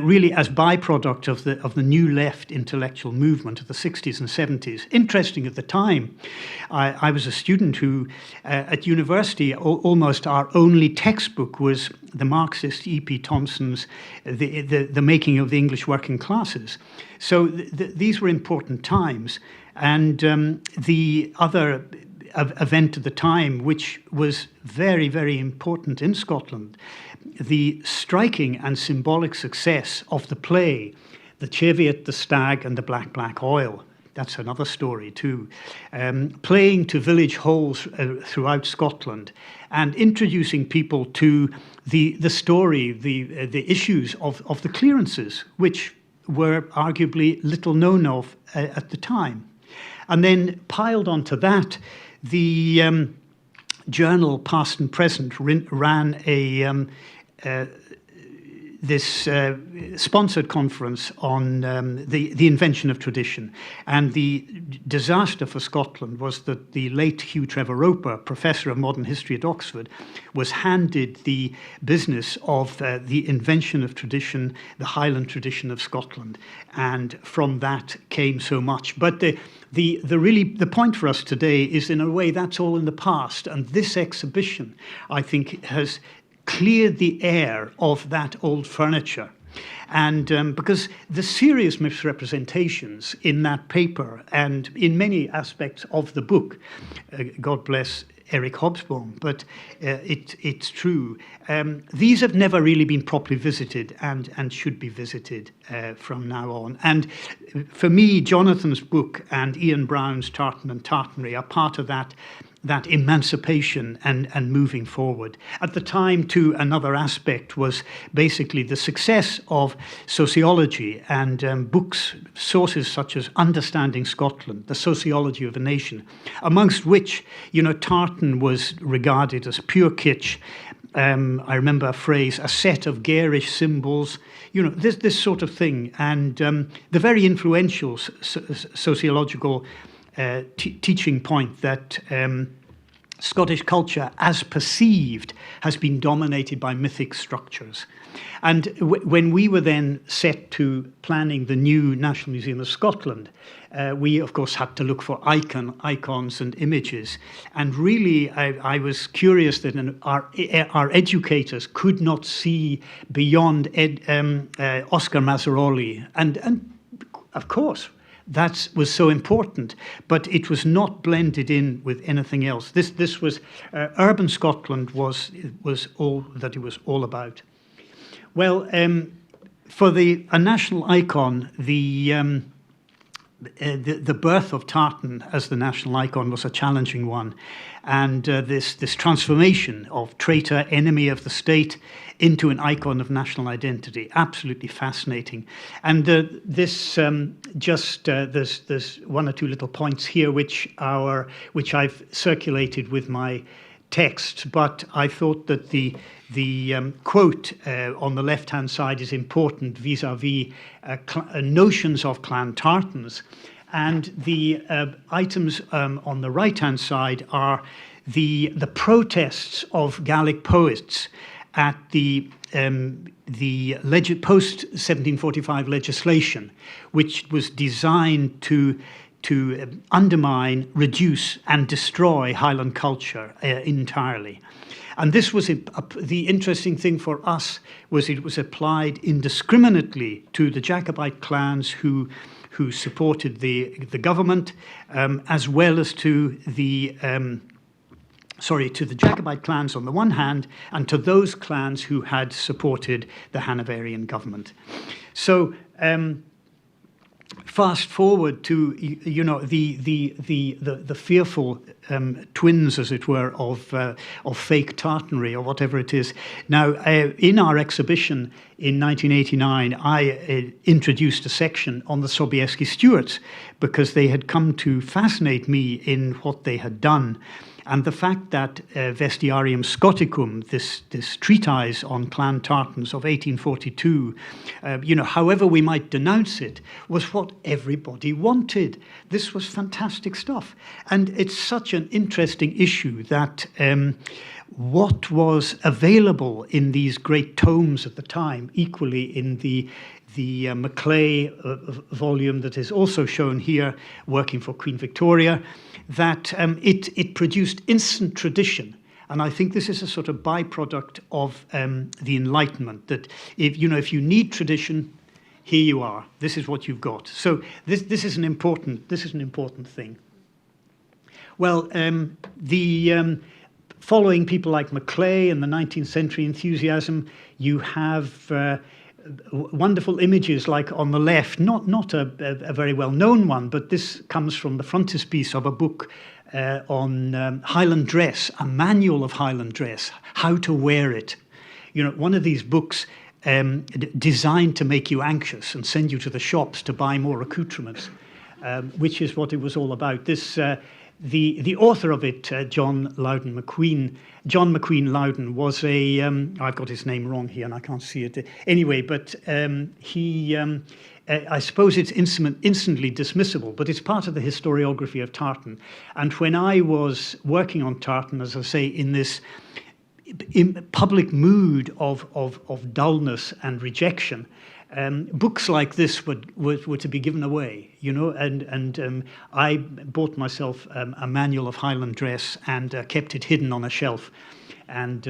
Speaker 7: really as byproduct of the new left intellectual movement of the 60s and 70s. Interesting at the time, I was a student who, at university, almost our only textbook was the Marxist E.P. Thompson's The Making of the English Working Classes. So these were important times. And the other event at the time, which was very, very important in Scotland, the striking and symbolic success of the play, The Cheviot, the Stag and the Black, Black Oil. That's another story too. Playing to village halls throughout Scotland and introducing people to the story, the issues of the clearances, which were arguably little known of at the time. And then piled onto that, the journal Past and Present ran this sponsored conference on the invention of tradition. And the disaster for Scotland was that the late Hugh Trevor-Roper, Professor of Modern History at Oxford, was handed the business of the invention of tradition, the Highland tradition of Scotland. And from that came so much. But the point for us today is, in a way, that's all in the past. And this exhibition, I think, has cleared the air of that old furniture. And because the serious misrepresentations in that paper and in many aspects of the book, God bless Eric Hobsbawm, but it's true, these have never really been properly visited and should be visited from now on. And for me, Jonathan's book and Ian Brown's Tartan and Tartanry are part of that emancipation and moving forward. At the time, too, another aspect was basically the success of sociology and books, sources such as Understanding Scotland, The Sociology of a Nation, amongst which, Tartan was regarded as pure kitsch. I remember a phrase, a set of garish symbols, this sort of thing. And the very influential sociological teaching point that Scottish culture, as perceived, has been dominated by mythic structures. And when we were then set to planning the new National Museum of Scotland, we, of course, had to look for icons and images. And really, I was curious that our educators could not see beyond Oscar Mazzaroli. And of course, that was so important, but it was not blended in with anything else. This was urban Scotland was all that it was all about. Well, for a national icon, the birth of Tartan as the national icon was a challenging one, and this transformation of traitor, enemy of the state, into an icon of national identity, absolutely fascinating. And there's one or two little points here which I've circulated with my text, but I thought that the quote on the left-hand side is important vis-à-vis notions of clan tartans, and the items on the right-hand side are the protests of Gaelic poets at the post-1745 legislation, which was designed to undermine, reduce, and destroy Highland culture entirely. And this was the interesting thing for us was it was applied indiscriminately to the Jacobite clans who supported the government, as well as to the Jacobite clans on the one hand, and to those clans who had supported the Hanoverian government. So fast forward to the fearful twins, as it were, of fake tartanry or whatever it is. Now, in our exhibition in 1989, I introduced a section on the Sobieski Stuarts because they had come to fascinate me in what they had done. And the fact that Vestiarium Scoticum, this treatise on clan tartans of 1842, however we might denounce it, was what everybody wanted. This was fantastic stuff. And it's such an interesting issue that what was available in these great tomes at the time, equally in the Maclay volume that is also shown here, working for Queen Victoria, that it produced instant tradition. And I think this is a sort of byproduct of the Enlightenment, that if you need tradition, here you are. This is what you've got. So this is an important thing. Well, following people like Maclay and the 19th century enthusiasm, you have wonderful images like on the left, not a very well-known one, but this comes from the frontispiece of a book on Highland dress, a manual of Highland dress, how to wear it. One of these books designed to make you anxious and send you to the shops to buy more accoutrements, which is what it was all about. This the author of it, John McQueen Loudon, was a I've got his name wrong here and I can't see it anyway, but he I suppose it's instantly dismissible, but it's part of the historiography of tartan. And when I was working on tartan, as I say, in this public mood of dullness and rejection, books like this were to be given away, and I bought myself a manual of Highland dress and kept it hidden on a shelf. And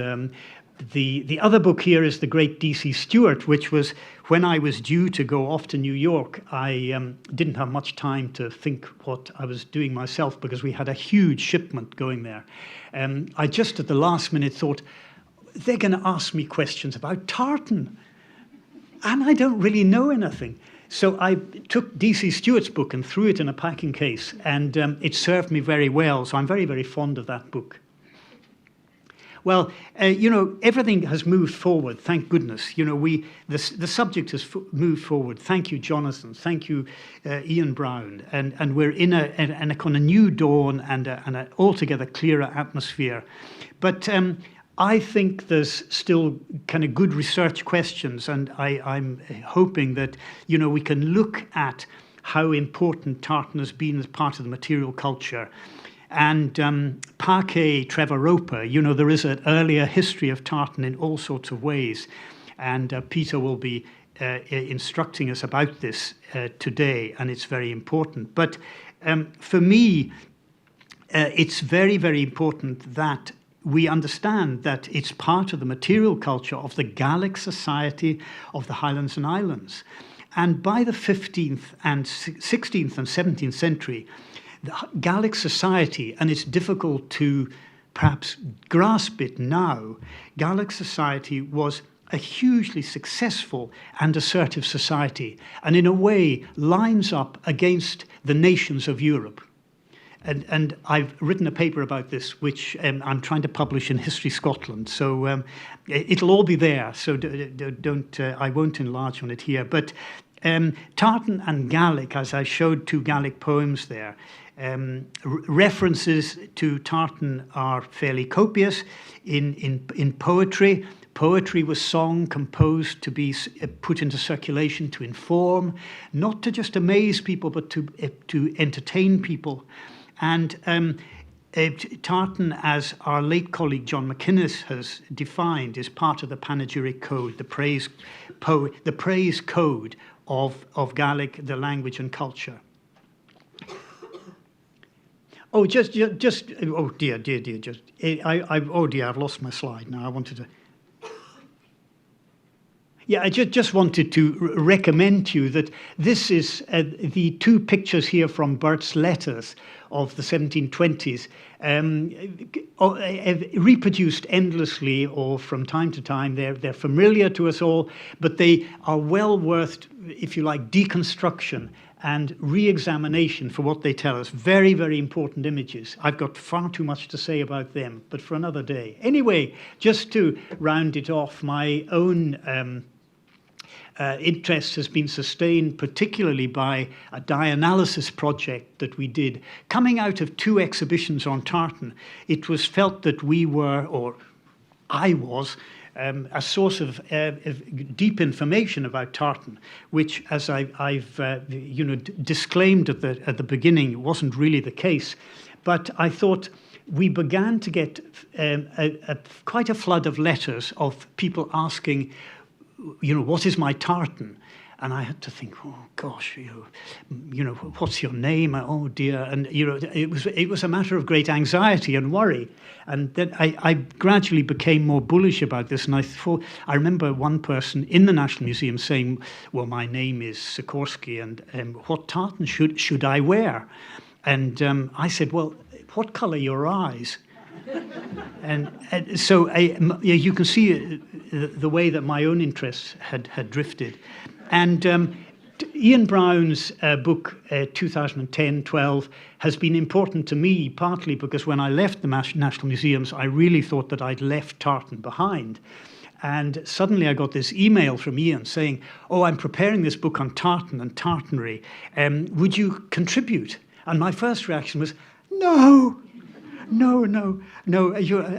Speaker 7: the other book here is The Great D.C. Stewart, which was when I was due to go off to New York. I didn't have much time to think what I was doing myself because we had a huge shipment going there. I just at the last minute thought, they're going to ask me questions about tartan. And I don't really know anything. So I took D.C. Stewart's book and threw it in a packing case, and it served me very well. So I'm very, very fond of that book. Well, everything has moved forward, thank goodness. The subject has moved forward. Thank you, Jonathan. Thank you, Ian Brown. And we're in a kind of new dawn and an altogether clearer atmosphere. But I think there's still kind of good research questions, and I'm hoping that, we can look at how important tartan has been as part of the material culture. And Parquet, Trevor Roper, there is an earlier history of tartan in all sorts of ways. And Peter will be instructing us about this today, and it's very important. But for me, it's very, very important that we understand that it's part of the material culture of the Gaelic society of the Highlands and Islands. And by the 15th and 16th and 17th century, the Gaelic society, and it's difficult to perhaps grasp it now, Gaelic society was a hugely successful and assertive society, and in a way lines up against the nations of Europe. And I've written a paper about this, which I'm trying to publish in History Scotland. So it'll all be there. So I won't enlarge on it here. But tartan and Gaelic, as I showed two Gaelic poems there, references to tartan are fairly copious in poetry. Poetry was song composed to be put into circulation to inform, not to just amaze people, but to entertain people. And tartan, as our late colleague John McInnes has defined, is part of the panegyric code, the praise code of Gaelic, the language and culture. Oh, just oh dear, I've lost my slide now. I wanted to. Yeah, I just wanted to recommend to you that this is the two pictures here from Burt's letters of the 1720s, reproduced endlessly or from time to time. They're familiar to us all, but they are well worth, if you like, deconstruction and re-examination for what they tell us. Very, very important images. I've got far too much to say about them, but for another day. Anyway, just to round it off, my own interest has been sustained particularly by a dianalysis project that we did. Coming out of 2 exhibitions on tartan, it was felt that we were, or I was, a source of deep information about tartan, which, as I've disclaimed at the beginning, wasn't really the case. But I thought we began to get quite a flood of letters of people asking, what is my tartan? And I had to think, oh gosh, what's your name? Oh dear, and it was a matter of great anxiety and worry. And then I gradually became more bullish about this. And I remember one person in the National Museum saying, "Well, my name is Sikorsky, and what tartan should I wear?" And I said, "Well, what colour are your eyes?" And so you can see the way that my own interests had drifted. And Ian Brown's book, 2010-12, has been important to me, partly because when I left the National Museums, I really thought that I'd left tartan behind. And suddenly I got this email from Ian saying, "Oh, I'm preparing this book on tartan and tartanry. Would you contribute?" And my first reaction was, no.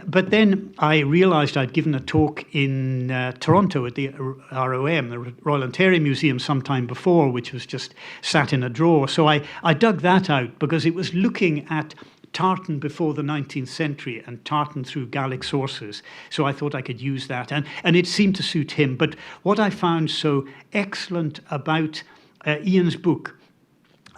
Speaker 7: But then I realized I'd given a talk in Toronto at the ROM, the Royal Ontario Museum, sometime before, which was just sat in a drawer. So I dug that out because it was looking at tartan before the 19th century and tartan through Gaelic sources. So I thought I could use that. And it seemed to suit him. But what I found so excellent about Ian's book,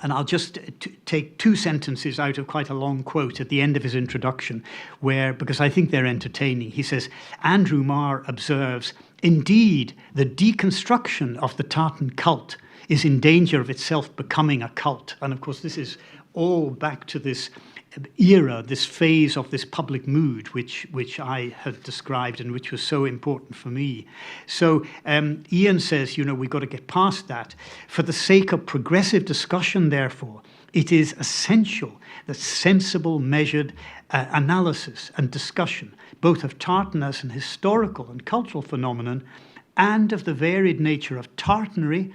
Speaker 7: and I'll just take 2 sentences out of quite a long quote at the end of his introduction, because I think they're entertaining. He says, Andrew Marr observes, "Indeed, the deconstruction of the tartan cult is in danger of itself becoming a cult." And of course, this is all back to this era, this phase of this public mood, which I had described and which was so important for me. So Ian says, we've got to get past that. For the sake of progressive discussion, therefore, it is essential that sensible, measured analysis and discussion, both of tartan as an historical and cultural phenomenon, and of the varied nature of tartanry,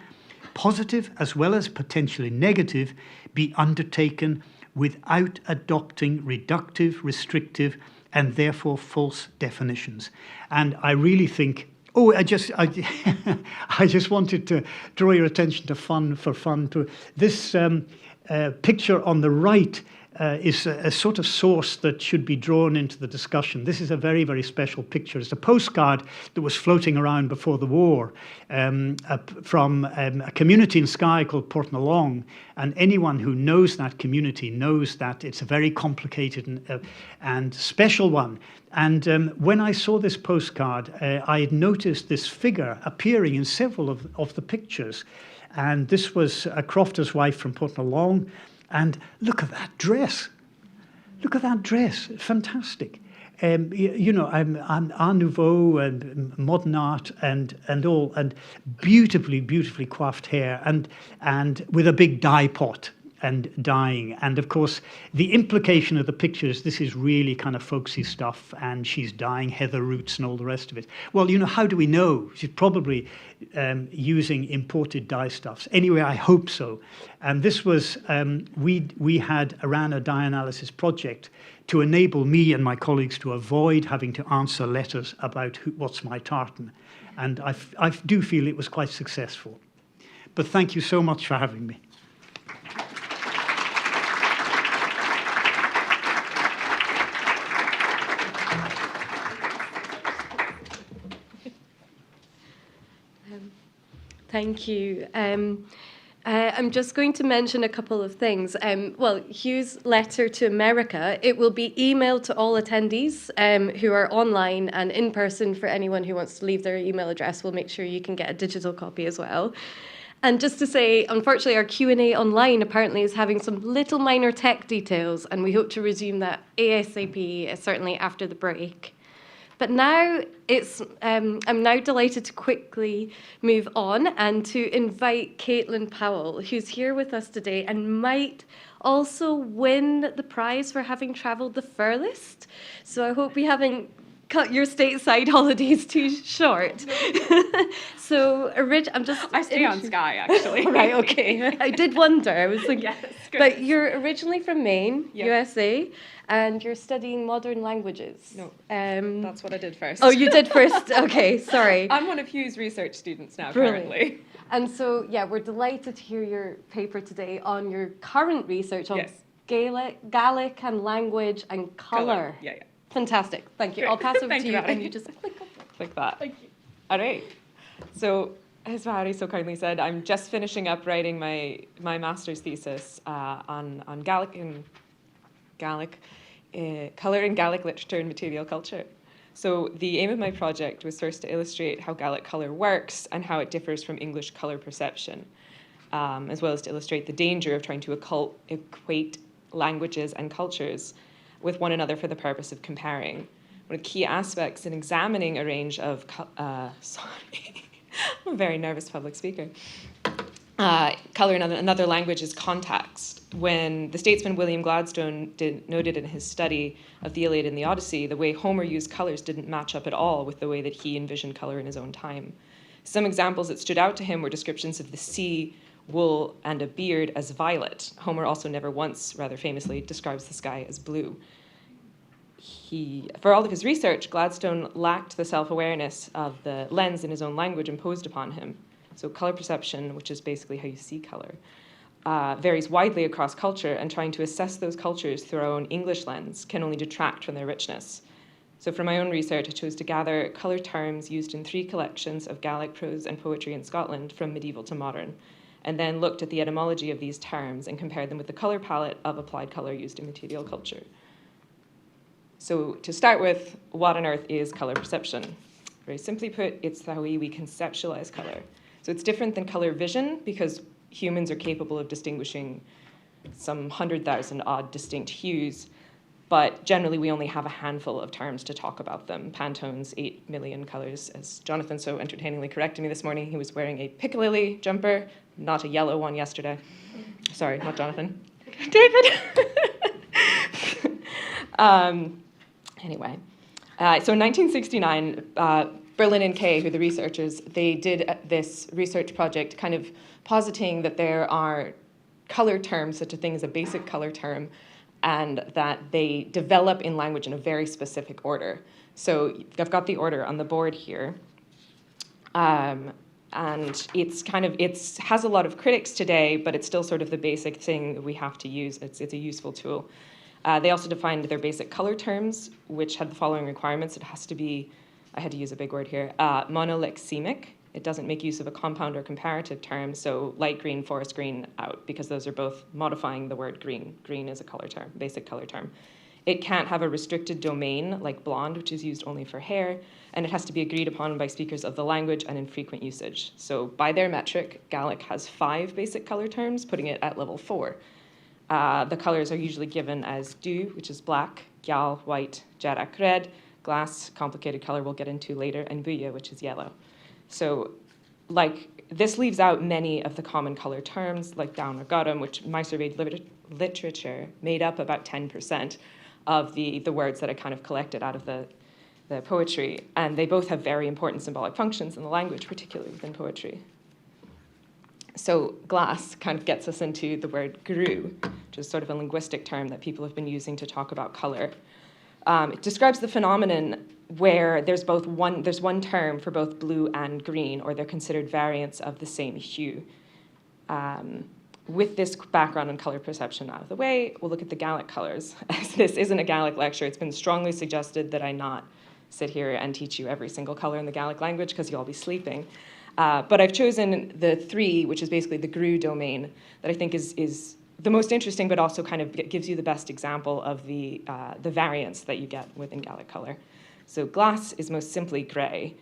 Speaker 7: positive as well as potentially negative, be undertaken without adopting reductive, restrictive, and therefore false definitions. And I really think, I just wanted to draw your attention to fun. To this picture on the right is a sort of source that should be drawn into the discussion. This is a very, very special picture. It's a postcard that was floating around before the war from a community in Skye called Portnalong. And anyone who knows that community knows that it's a very complicated and special one. And when I saw this postcard, I had noticed this figure appearing in several of the pictures. And this was a crofter's wife from Portnalong. And look at that dress. Look at that dress. Fantastic. I'm Art Nouveau and modern art and all, and beautifully, beautifully coiffed hair and with a big dye pot and dyeing. And of course, the implication of the pictures, this is really kind of folksy stuff, and she's dyeing heather roots and all the rest of it. Well, how do we know? She's probably using imported dye stuffs. Anyway, I hope so. And this was, we had ran a dye analysis project to enable me and my colleagues to avoid having to answer letters about what's my tartan. And I do feel it was quite successful. But thank you so much for having me.
Speaker 3: Thank you. I'm just going to mention a couple of things. Hugh's letter to America, it will be emailed to all attendees who are online, and in person for anyone who wants to leave their email address. We'll make sure you can get a digital copy as well. And just to say, unfortunately, our Q&A online apparently is having some little minor tech details, and we hope to resume that ASAP, certainly after the break. But now I'm now delighted to quickly move on and to invite Caitlin Powell, who's here with us today and might also win the prize for having travelled the furthest. So I hope we haven't cut your stateside holidays too short. So,
Speaker 8: I stay on Skye, actually.
Speaker 3: Right, okay. I did wonder. I was like,
Speaker 8: Yes, good.
Speaker 3: but you're originally from Maine,
Speaker 8: Yeah.
Speaker 3: USA, and you're studying modern languages.
Speaker 8: No,
Speaker 3: Um,
Speaker 8: that's what I did first.
Speaker 3: Oh, you did first. Okay, sorry.
Speaker 8: I'm one of Hugh's research students now,
Speaker 3: Brilliant.
Speaker 8: currently.
Speaker 3: And so, yeah, we're delighted to hear your paper today on your current research on
Speaker 8: Yes.
Speaker 3: Gaelic and language and colour.
Speaker 8: Yeah, yeah.
Speaker 3: Fantastic. Thank you.
Speaker 8: Great.
Speaker 3: I'll pass over
Speaker 8: Thank
Speaker 3: to
Speaker 8: you,
Speaker 3: you,
Speaker 8: Barry.
Speaker 3: and you just click on it.
Speaker 8: Like that.
Speaker 3: Thank you.
Speaker 8: All right. So, as Barry so kindly said, I'm just finishing up writing my master's thesis on Gaelic colour in Gaelic literature and material culture. So the aim of my project was first to illustrate how Gaelic colour works and how it differs from English colour perception, as well as to illustrate the danger of trying to equate languages and cultures with one another for the purpose of comparing. One of the key aspects in examining a range of, sorry, I'm a very nervous public speaker. Colour in another language is context. When the statesman William Gladstone noted in his study of the Iliad and the Odyssey, the way Homer used colours didn't match up at all with the way that he envisioned colour in his own time. Some examples that stood out to him were descriptions of the sea, wool, and a beard as violet. Homer also never once, rather famously, describes the sky as blue. For all of his research, Gladstone lacked the self-awareness of the lens in his own language imposed upon him. So colour perception, which is basically how you see colour, varies widely across culture, and trying to assess those cultures through our own English lens can only detract from their richness. So for my own research, I chose to gather colour terms used in 3 collections of Gaelic prose and poetry in Scotland from medieval to modern, and then looked at the etymology of these terms and compared them with the colour palette of applied colour used in material culture. So to start with, what on earth is colour perception? Very simply put, it's the way we conceptualize colour. So it's different than colour vision because humans are capable of distinguishing some 100,000 odd distinct hues, but generally we only have a handful of terms to talk about them. Pantone's 8 million colours, as Jonathan so entertainingly corrected me this morning. He was wearing a piccalilli jumper, not a yellow one yesterday. Sorry, not Jonathan. David! Anyway, so in 1969, Berlin and Kay, who are the researchers, they did this research project kind of positing that there are colour terms, such a thing as a basic colour term, and that they develop in language in a very specific order. So I've got the order on the board here. And it has a lot of critics today, but it's still sort of the basic thing that we have to use. It's a useful tool. They also defined their basic colour terms, which had the following requirements. It has to be, I had to use a big word here, monolexemic. It doesn't make use of a compound or comparative term, so light green, forest green, out, because those are both modifying the word green. Green is a colour term, basic colour term. It can't have a restricted domain, like blonde, which is used only for hair, and it has to be agreed upon by speakers of the language and in frequent usage. So by their metric, Gaelic has 5 basic colour terms, putting it at level 4. The colours are usually given as du, which is black, gyal, white, jarach, red, glass, complicated colour we'll get into later, and buya, which is yellow. So this leaves out many of the common colour terms, like down or godam, which my surveyed literature made up about 10% of the words that I kind of collected out of the poetry. And they both have very important symbolic functions in the language, particularly within poetry. So glass kind of gets us into the word gru, which is sort of a linguistic term that people have been using to talk about colour. It describes the phenomenon where there's one term for both blue and green, or they're considered variants of the same hue. With this background on colour perception out of the way, we'll look at the Gaelic colours. As this isn't a Gaelic lecture, it's been strongly suggested that I not sit here and teach you every single colour in the Gaelic language because you'll all be sleeping. But I've chosen the 3, which is basically the gru domain, that I think is the most interesting, but also kind of gives you the best example of the variance that you get within Gaelic colour. So glass is most simply grey,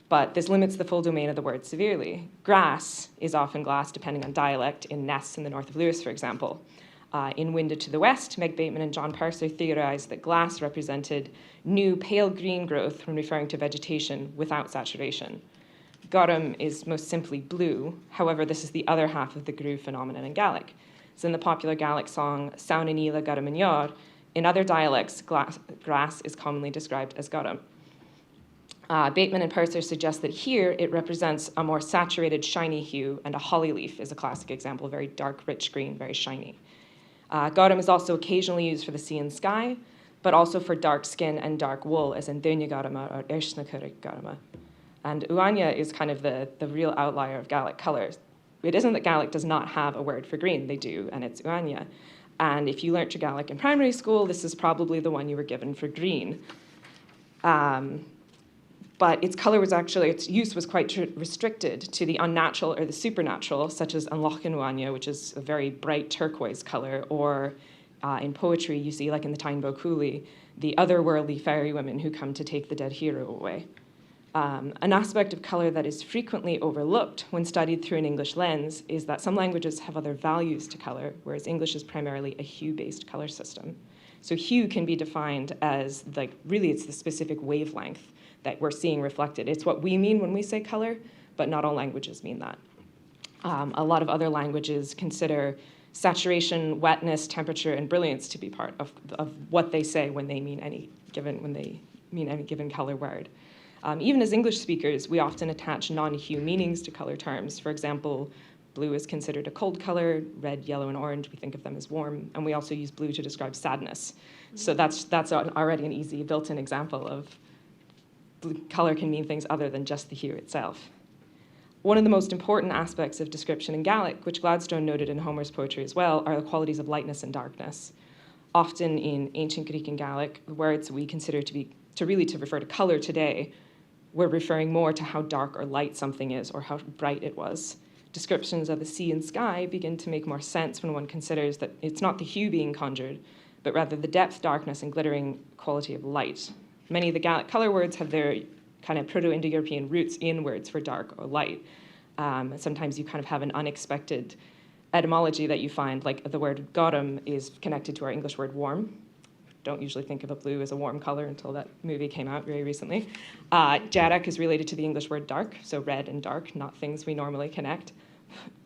Speaker 8: but this limits the full domain of the word severely. Grass is often glass, depending on dialect, in Ness in the north of Lewis, for example. In Winded to the West, Meg Bateman and John Purser theorised that glass represented new pale green growth when referring to vegetation without saturation. Godam is most simply blue. However, this is the other half of the gru phenomenon in Gaelic. So in the popular Gaelic song, Saun in Ila Godam in Yor, in other dialects, grass is commonly described as godam. Bateman and Purser suggest that here it represents a more saturated, shiny hue, and a holly leaf is a classic example, very dark, rich green, very shiny. Gaeldom is also occasionally used for the sea and sky, but also for dark skin and dark wool, as in Dönya Gaeldoma or Ersnakurik Gaeldoma. And Uania is kind of the real outlier of Gaelic colors. It isn't that Gaelic does not have a word for green, they do, and it's Uania. And if you learnt your Gaelic in primary school, this is probably the one you were given for green. But its color was actually, its use was quite restricted to the unnatural or the supernatural, such as Anlochan Uania, which is a very bright turquoise color, or in poetry, you see, like in the Tainbo Cooley, the otherworldly fairy women who come to take the dead hero away. An aspect of color that is frequently overlooked when studied through an English lens is that some languages have other values to color, whereas English is primarily a hue-based color system. So hue can be defined as, like, really it's the specific wavelength that we're seeing reflected. It's what we mean when we say color, but not all languages mean that. A lot of other languages consider saturation, wetness, temperature, and brilliance to be part of what they say when they mean any given color word. Even as English speakers, we often attach non-hue meanings to color terms. For example, blue is considered a cold color, red, yellow, and orange, we think of them as warm, and we also use blue to describe sadness. So that's already an easy built-in example of color can mean things other than just the hue itself. One of the most important aspects of description in Gaelic, which Gladstone noted in Homer's poetry as well, are the qualities of lightness and darkness. Often in ancient Greek and Gaelic, words we consider to refer to color today, we're referring more to how dark or light something is or how bright it was. Descriptions of the sea and sky begin to make more sense when one considers that it's not the hue being conjured, but rather the depth, darkness, and glittering quality of light. Many of the Gaelic color words have their kind of Proto-Indo-European roots in words for dark or light. Sometimes you kind of have an unexpected etymology that you find, like the word garum is connected to our English word warm. Don't usually think of a blue as a warm color until that movie came out very recently. Jarak is related to the English word dark, so red and dark, not things we normally connect.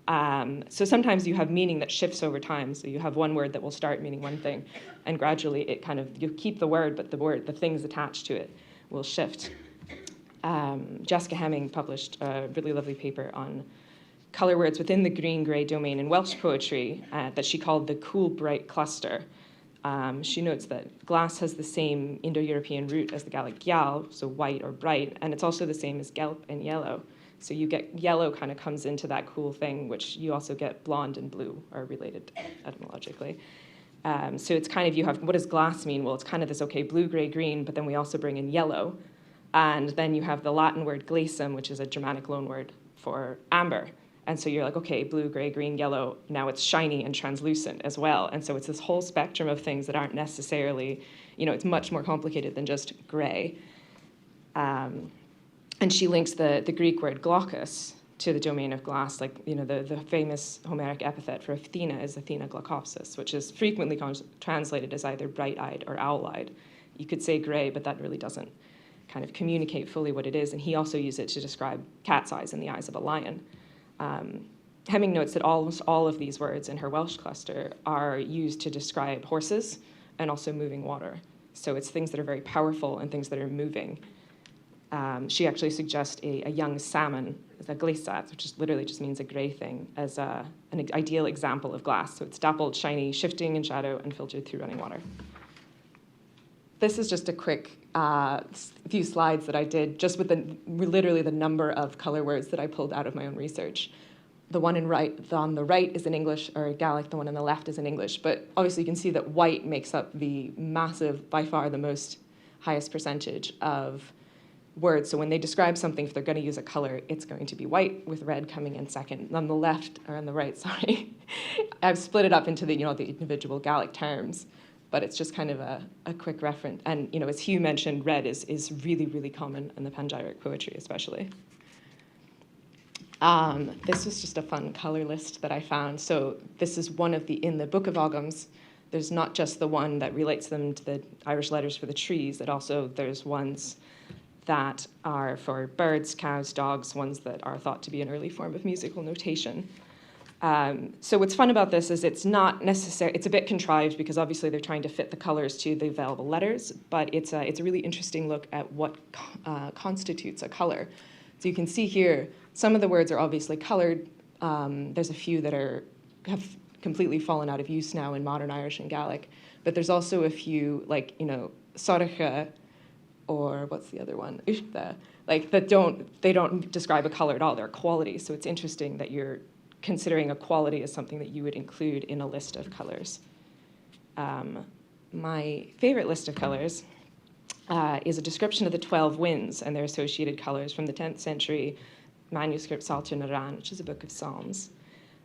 Speaker 8: So sometimes you have meaning that shifts over time. So you have one word that will start meaning one thing, and gradually it kind of, you keep the word, but the things attached to it will shift. Jessica Hemming published a really lovely paper on color words within the green-grey domain in Welsh poetry that she called the cool, bright cluster. She notes that glass has the same Indo-European root as the Gaelic gyal, so white or bright, and it's also the same as gelp and yellow. So you get yellow kind of comes into that cool thing, which you also get blonde and blue are related etymologically. So it's kind of, you have, what does glass mean? Well, it's kind of this, okay, blue, gray, green, but then we also bring in yellow. And then you have the Latin word glacem, which is a Germanic loanword for amber. And so you're like, okay, blue, gray, green, yellow, now it's shiny and translucent as well. And so it's this whole spectrum of things that aren't necessarily, it's much more complicated than just gray. And she links the Greek word glaucus to the domain of glass, like, the famous Homeric epithet for Athena is Athena glaucopsis, which is frequently translated as either bright-eyed or owl-eyed. You could say gray, but that really doesn't kind of communicate fully what it is. And he also used it to describe cat's eyes in the eyes of a lion. Hemming notes that almost all of these words in her Welsh cluster are used to describe horses and also moving water. So it's things that are very powerful and things that are moving. She actually suggests a young salmon, a glacat, which literally just means a grey thing, as an ideal example of glass. So it's dappled, shiny, shifting in shadow, and filtered through running water. This is just a quick few slides that I did, just with literally the number of color words that I pulled out of my own research. The one on the right is in English, or Gaelic, the one on the left is in English. But obviously you can see that white makes up the massive, by far the highest percentage of words. So when they describe something, if they're going to use a color, it's going to be white, with red coming in second. On the left, or on the right, sorry, I've split it up into the individual Gaelic terms, but it's just kind of a quick reference. And as Hugh mentioned, red is really, really common in the panegyric poetry, especially. This was just a fun color list that I found. So this is one of in the Book of Ogams, there's not just the one that relates them to the Irish letters for the trees, there's ones that are for birds, cows, dogs, ones that are thought to be an early form of musical notation. So what's fun about this is it's not necessary. It's a bit contrived because obviously they're trying to fit the colors to the available letters, but it's a really interesting look at what constitutes a color. So you can see here, some of the words are obviously colored. There's a few that have completely fallen out of use now in modern Irish and Gaelic, but there's also a few like, sorcha, or what's the other one? Ushta, like they don't describe a color at all. They're a quality. So it's interesting that you're considering a quality as something that you would include in a list of colors. My favorite list of colors is a description of the 12 winds and their associated colors from the 10th century manuscript Psalter na Rán, which is a book of Psalms.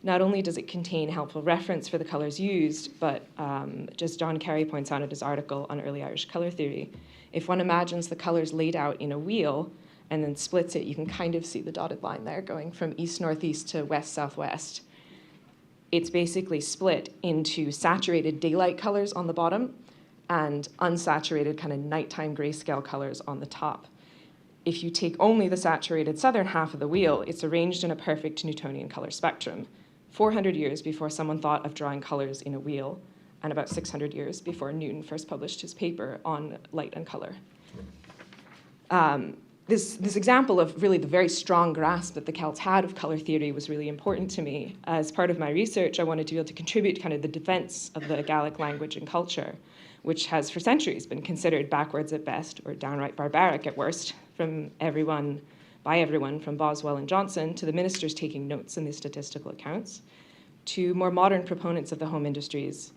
Speaker 8: Not only does it contain helpful reference for the colors used, but just John Carey points out in his article on early Irish color theory, if one imagines the colors laid out in a wheel and then splits it, you can kind of see the dotted line there going from east-northeast to west-southwest. It's basically split into saturated daylight colors on the bottom and unsaturated kind of nighttime grayscale colors on the top. If you take only the saturated southern half of the wheel, it's arranged in a perfect Newtonian color spectrum, 400 years before someone thought of drawing colors in a wheel, and about 600 years before Newton first published his paper on light and color. This example of really the very strong grasp that the Celts had of color theory was really important to me. As part of my research, I wanted to be able to contribute to kind of the defense of the Gaelic language and culture, which has for centuries been considered backwards at best or downright barbaric at worst by everyone from Boswell and Johnson to the ministers taking notes in these statistical accounts to more modern proponents of the home industries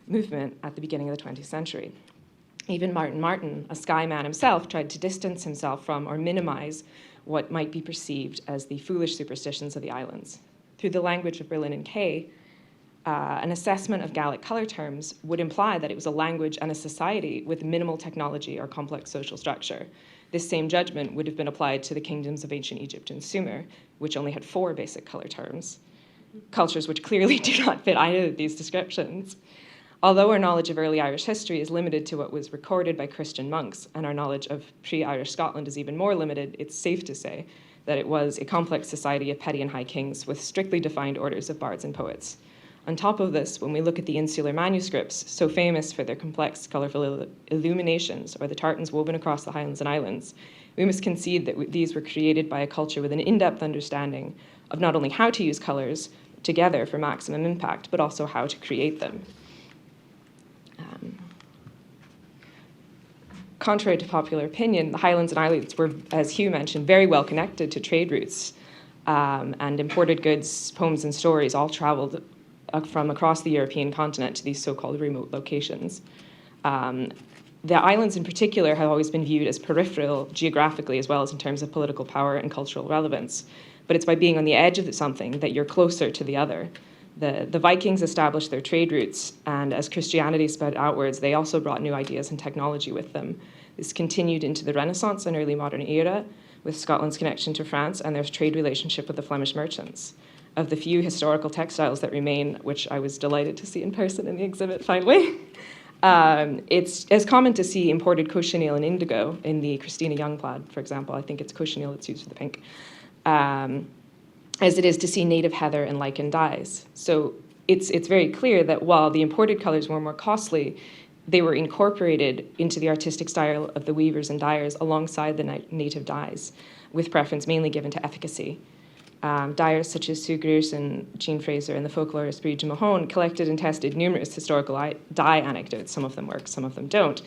Speaker 8: movement at the beginning of the 20th century. Even Martin, a Skye man himself, tried to distance himself from or minimize what might be perceived as the foolish superstitions of the islands. Through the language of Berlin and Kay, an assessment of Gaelic color terms would imply that it was a language and a society with minimal technology or complex social structure. This same judgment would have been applied to the kingdoms of ancient Egypt and Sumer, which only had 4 basic color terms, cultures which clearly do not fit either of these descriptions. Although our knowledge of early Irish history is limited to what was recorded by Christian monks, and our knowledge of pre-Irish Scotland is even more limited, it's safe to say that it was a complex society of petty and high kings with strictly defined orders of bards and poets. On top of this, when we look at the insular manuscripts, so famous for their complex, colourful illuminations, or the tartans woven across the Highlands and Islands, we must concede that these were created by a culture with an in-depth understanding of not only how to use colours together for maximum impact, but also how to create them. Contrary to popular opinion, the Highlands and Islands were, as Hugh mentioned, very well connected to trade routes, and imported goods, poems, and stories all traveled from across the European continent to these so-called remote locations. The islands in particular have always been viewed as peripheral geographically as well as in terms of political power and cultural relevance. But it's by being on the edge of something that you're closer to the other. The Vikings established their trade routes, and as Christianity spread outwards, they also brought new ideas and technology with them. This continued into the Renaissance and early modern era, with Scotland's connection to France and their trade relationship with the Flemish merchants. Of the few historical textiles that remain, which I was delighted to see in person in the exhibit finally, it's as common to see imported cochineal and indigo in the Christina Young plaid, for example. I think it's cochineal that's used for the pink. As it is to see native heather and lichen dyes. So it's very clear that while the imported colors were more costly, they were incorporated into the artistic style of the weavers and dyers alongside the native dyes, with preference mainly given to efficacy. Dyers such as Sue Grierson, Jean Fraser, and the folklorist Bríd Mahone collected and tested numerous historical dye anecdotes. Some of them work, some of them don't.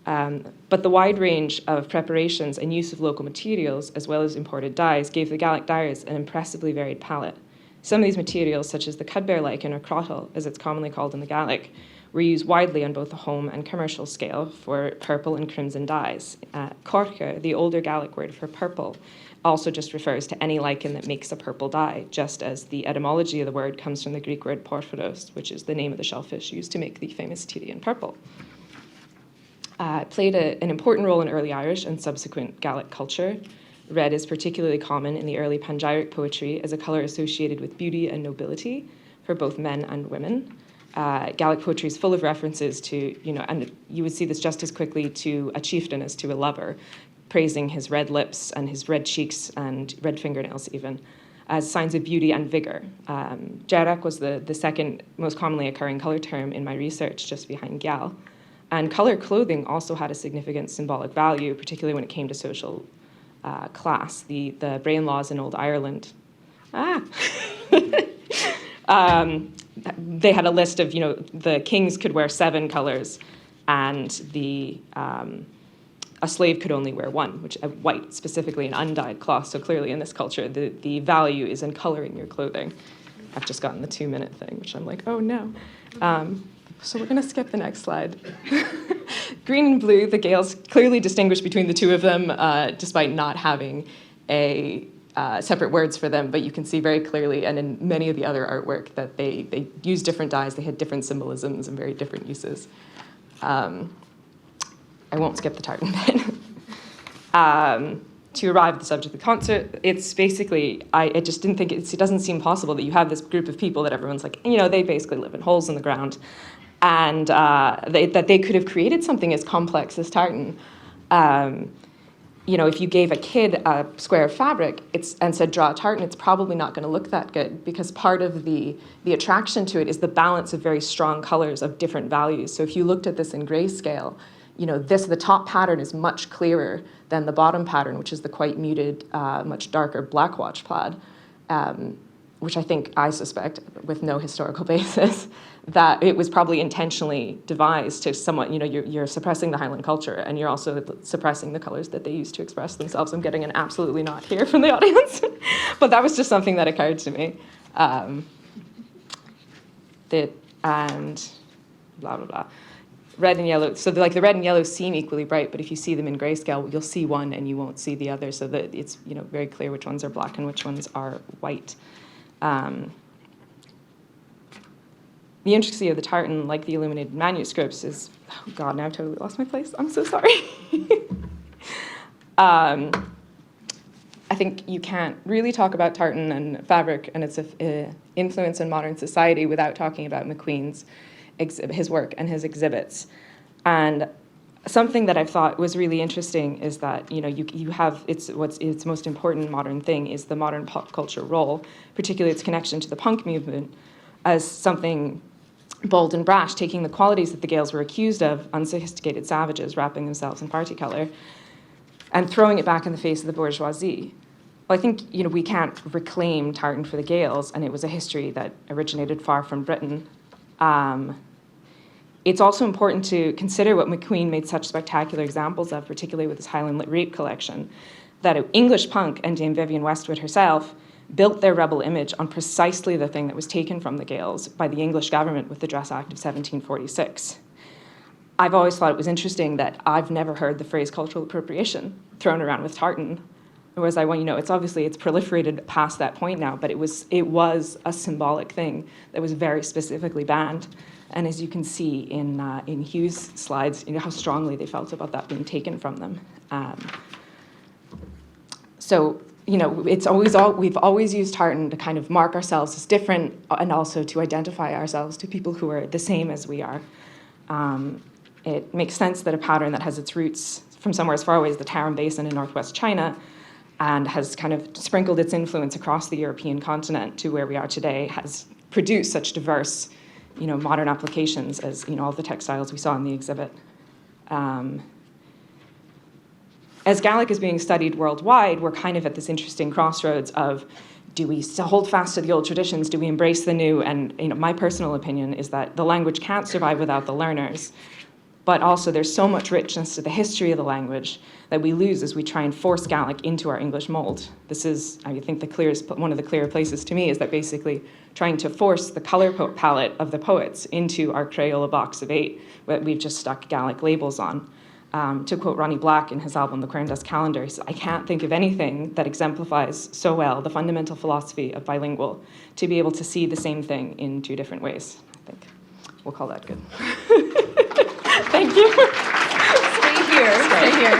Speaker 8: But the wide range of preparations and use of local materials, as well as imported dyes, gave the Gaelic dyers an impressively varied palette. Some of these materials, such as the cudbear lichen, or crottle, as it's commonly called in the Gaelic, were used widely on both the home and commercial scale for purple and crimson dyes. Corca, the older Gaelic word for purple, also just refers to any lichen that makes a purple dye, just as the etymology of the word comes from the Greek word porphyros, which is the name of the shellfish used to make the famous Tyrian purple. It played an important role in early Irish and subsequent Gaelic culture. Red is particularly common in the early panegyric poetry as a colour associated with beauty and nobility for both men and women. Gaelic poetry is full of references to, and you would see this just as quickly to a chieftain as to a lover, praising his red lips and his red cheeks and red fingernails even. as signs of beauty and vigor. Jarak was the second most commonly occurring color term in my research, just behind Gyal. And color clothing also had a significant symbolic value, particularly when it came to social class. The Brain laws in Old Ireland. They had a list of, the kings could wear 7 colors, and a slave could only wear 1, which white, specifically an undyed cloth. So clearly in this culture, the value is in coloring your clothing. I've just gotten the 2-minute thing, which I'm like, oh no. So we're going to skip the next slide. Green and blue, the Gaels clearly distinguish between the two of them, despite not having separate words for them, but you can see very clearly, and in many of the other artwork, that they use different dyes, they had different symbolisms and very different uses. I won't skip the tartan bit. To arrive at the subject of the concert, it's basically, I just didn't think, it doesn't seem possible that you have this group of people that everyone's like, they basically live in holes in the ground, and that they could have created something as complex as tartan. If you gave a kid a square of fabric and said, draw a tartan, it's probably not going to look that good, because part of the attraction to it is the balance of very strong colors of different values. So if you looked at this in grayscale, the top pattern is much clearer than the bottom pattern, which is the quite muted, much darker black watch plaid, which I suspect, with no historical basis, that it was probably intentionally devised to somewhat, you're suppressing the Highland culture, and you're also suppressing the colors that they use to express themselves. I'm getting an absolutely not here from the audience, but that was just something that occurred to me. And blah, blah, blah. Red and yellow, so the red and yellow seem equally bright, but if you see them in grayscale, you'll see one and you won't see the other, so that it's very clear which ones are black and which ones are white. The intricacy of the tartan, like the illuminated manuscripts, is, oh God, now I've totally lost my place. I'm so sorry. I think you can't really talk about tartan and fabric and its influence in modern society without talking about McQueen's his work and his exhibits. And something that I've thought was really interesting is that you have its most important modern thing is the modern pop culture role, particularly its connection to the punk movement, as something bold and brash, taking the qualities that the Gaels were accused of, unsophisticated savages wrapping themselves in party colour, and throwing it back in the face of the bourgeoisie. Well, I think we can't reclaim tartan for the Gaels, and it was a history that originated far from Britain. It's also important to consider what McQueen made such spectacular examples of, particularly with his Highland Lit Rape collection, that English punk and Dame Vivienne Westwood herself built their rebel image on precisely the thing that was taken from the Gaels by the English government with the Dress Act of 1746. I've always thought it was interesting that I've never heard the phrase cultural appropriation thrown around with tartan, whereas it's proliferated past that point now, but it was a symbolic thing that was very specifically banned. And as you can see in Hugh's slides, how strongly they felt about that being taken from them. We've always used tartan to kind of mark ourselves as different, and also to identify ourselves to people who are the same as we are. It makes sense that a pattern that has its roots from somewhere as far away as the Tarim Basin in northwest China, and has kind of sprinkled its influence across the European continent to where we are today, has produced such diverse modern applications as all the textiles we saw in the exhibit. As Gaelic is being studied worldwide, we're kind of at this interesting crossroads of, do we still hold fast to the old traditions? Do we embrace the new? And my personal opinion is that the language can't survive without the learners. But also there's so much richness to the history of the language that we lose as we try and force Gaelic into our English mold. This is, I think, one of the clearer places to me is that basically trying to force the color palette of the poets into our Crayola box of 8 that we've just stuck Gaelic labels on. To quote Ronnie Black in his album The Quern Dust Calendar, he says, I can't think of anything that exemplifies so well the fundamental philosophy of bilingual, to be able to see the same thing in 2 different ways. I think we'll call that good. Thank you.
Speaker 1: Stay here.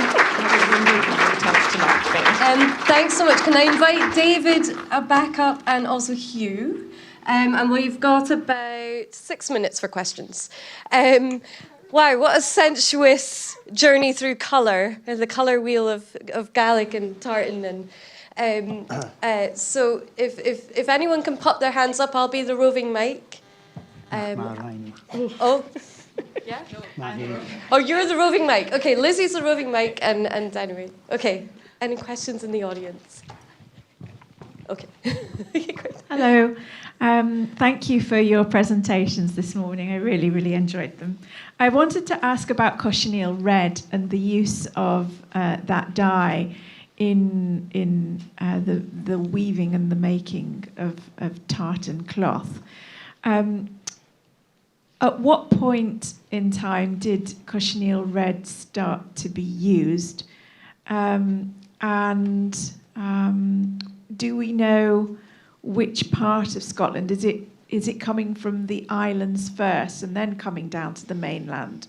Speaker 1: Thanks so much. Can I invite David back up, and also Hugh? And we've got about 6 minutes for questions. Wow, what a sensuous journey through colour, the colour wheel of Gaelic and tartan.
Speaker 3: So if anyone can pop their hands up, I'll be the roving mic. Oh, yeah? Oh, you're the roving mic. Okay, Lizzie's the roving mic, and anyway. Okay, any questions in the audience? Okay. Great.
Speaker 9: Hello. Thank you for your presentations this morning. I really, really enjoyed them. I wanted to ask about cochineal red and the use of that dye in the weaving and the making of tartan cloth. At what point in time did cochineal red start to be used? Do we know which part of Scotland? Is it coming from the islands first and then coming down to the mainland,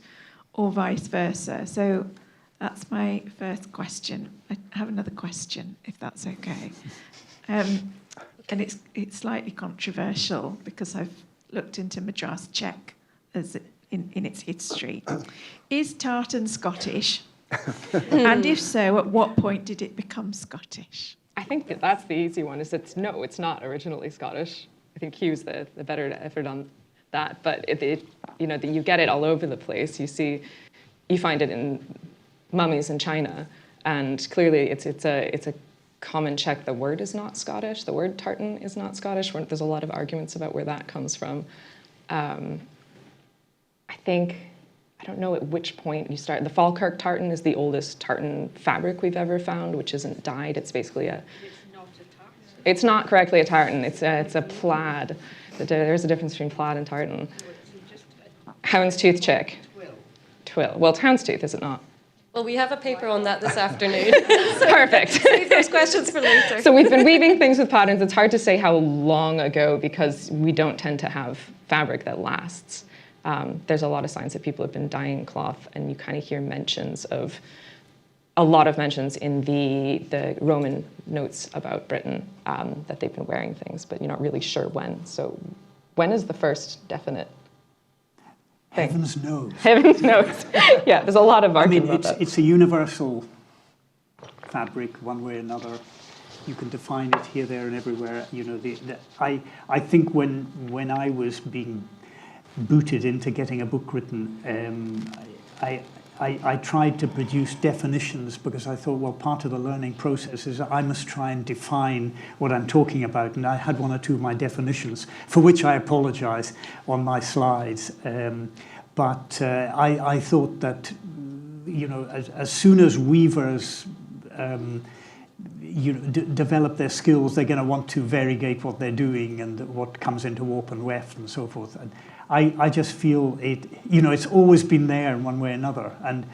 Speaker 9: or vice versa? So that's my first question. I have another question, if that's okay. And it's slightly controversial because I've looked into Madras Czech as in its history. Is tartan Scottish? And if so, at what point did it become Scottish?
Speaker 8: I think that's the easy one. It's not originally Scottish. I think Hugh's the better effort on that. But you get it all over the place. You find it in mummies in China, and clearly it's a common Czech. The word is not Scottish. The word tartan is not Scottish. There's a lot of arguments about where that comes from. I don't know at which point you start. The Falkirk tartan is the oldest tartan fabric we've ever found, which isn't dyed. It's basically It's not a tartan. It's not correctly a tartan. It's a plaid. There's a difference between plaid and tartan. Houndstooth chick. Twill. Well, it's houndstooth, is it not?
Speaker 3: Well, we have a paper on that this afternoon.
Speaker 8: Perfect.
Speaker 3: Save those questions for later.
Speaker 8: So we've been weaving things with patterns. It's hard to say how long ago because we don't tend to have fabric that lasts. There's a lot of signs that people have been dyeing cloth, and you kind of hear a lot of mentions in the Roman notes about Britain that they've been wearing things, but you're not really sure when. So when is the first definite thing?
Speaker 7: Heavens knows.
Speaker 8: Heavens knows. Yeah, there's a lot of argument about that.
Speaker 7: It's a universal fabric, one way or another. You can define it here, there, and everywhere. I think when I was being booted into getting a book written, I tried to produce definitions because I thought, well, part of the learning process is I must try and define what I'm talking about, and I had one or two of my definitions, for which I apologize on my slides. But I thought that, as soon as weavers develop their skills, they're going to want to variegate what they're doing and what comes into warp and weft and so forth. And I just feel it's always been there in one way or another. And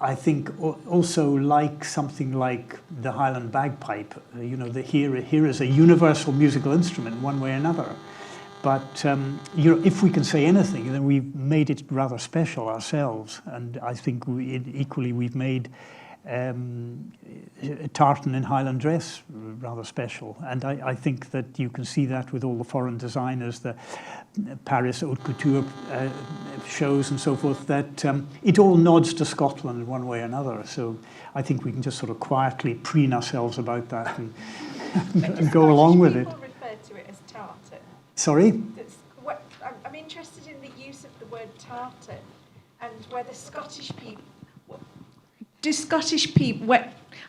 Speaker 7: I think also like something like the Highland bagpipe, here is a universal musical instrument one way or another. But if we can say anything, then we've made it rather special ourselves. And I think we've made tartan in Highland dress rather special, and I think that you can see that with all the foreign designers, the Paris haute couture shows and so forth, that it all nods to Scotland in one way or another. So I think we can just sort of quietly preen ourselves about that and go along with it.
Speaker 9: People refer to it as tartan.
Speaker 7: Sorry?
Speaker 9: I'm interested in the use of the word tartan and whether Scottish people...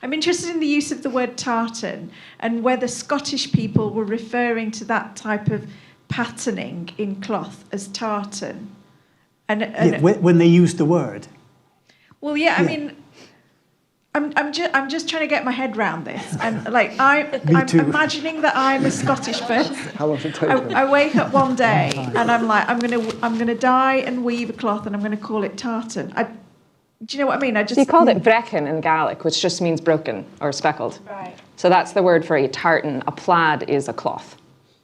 Speaker 9: I'm interested in the use of the word tartan and whether Scottish people were referring to that type of patterning in cloth as tartan.
Speaker 7: When they used the word.
Speaker 9: Well, yeah. I mean, I'm just trying to get my head around this, and I'm imagining that I'm a Scottish person.
Speaker 6: How long does it take?
Speaker 9: I wake up one day and I'm like, I'm gonna dye and weave a cloth, and I'm gonna call it tartan. Do you know what I mean?
Speaker 8: You called it brechin in Gaelic, which just means broken or speckled.
Speaker 9: Right.
Speaker 8: So that's the word for a tartan. A plaid is a cloth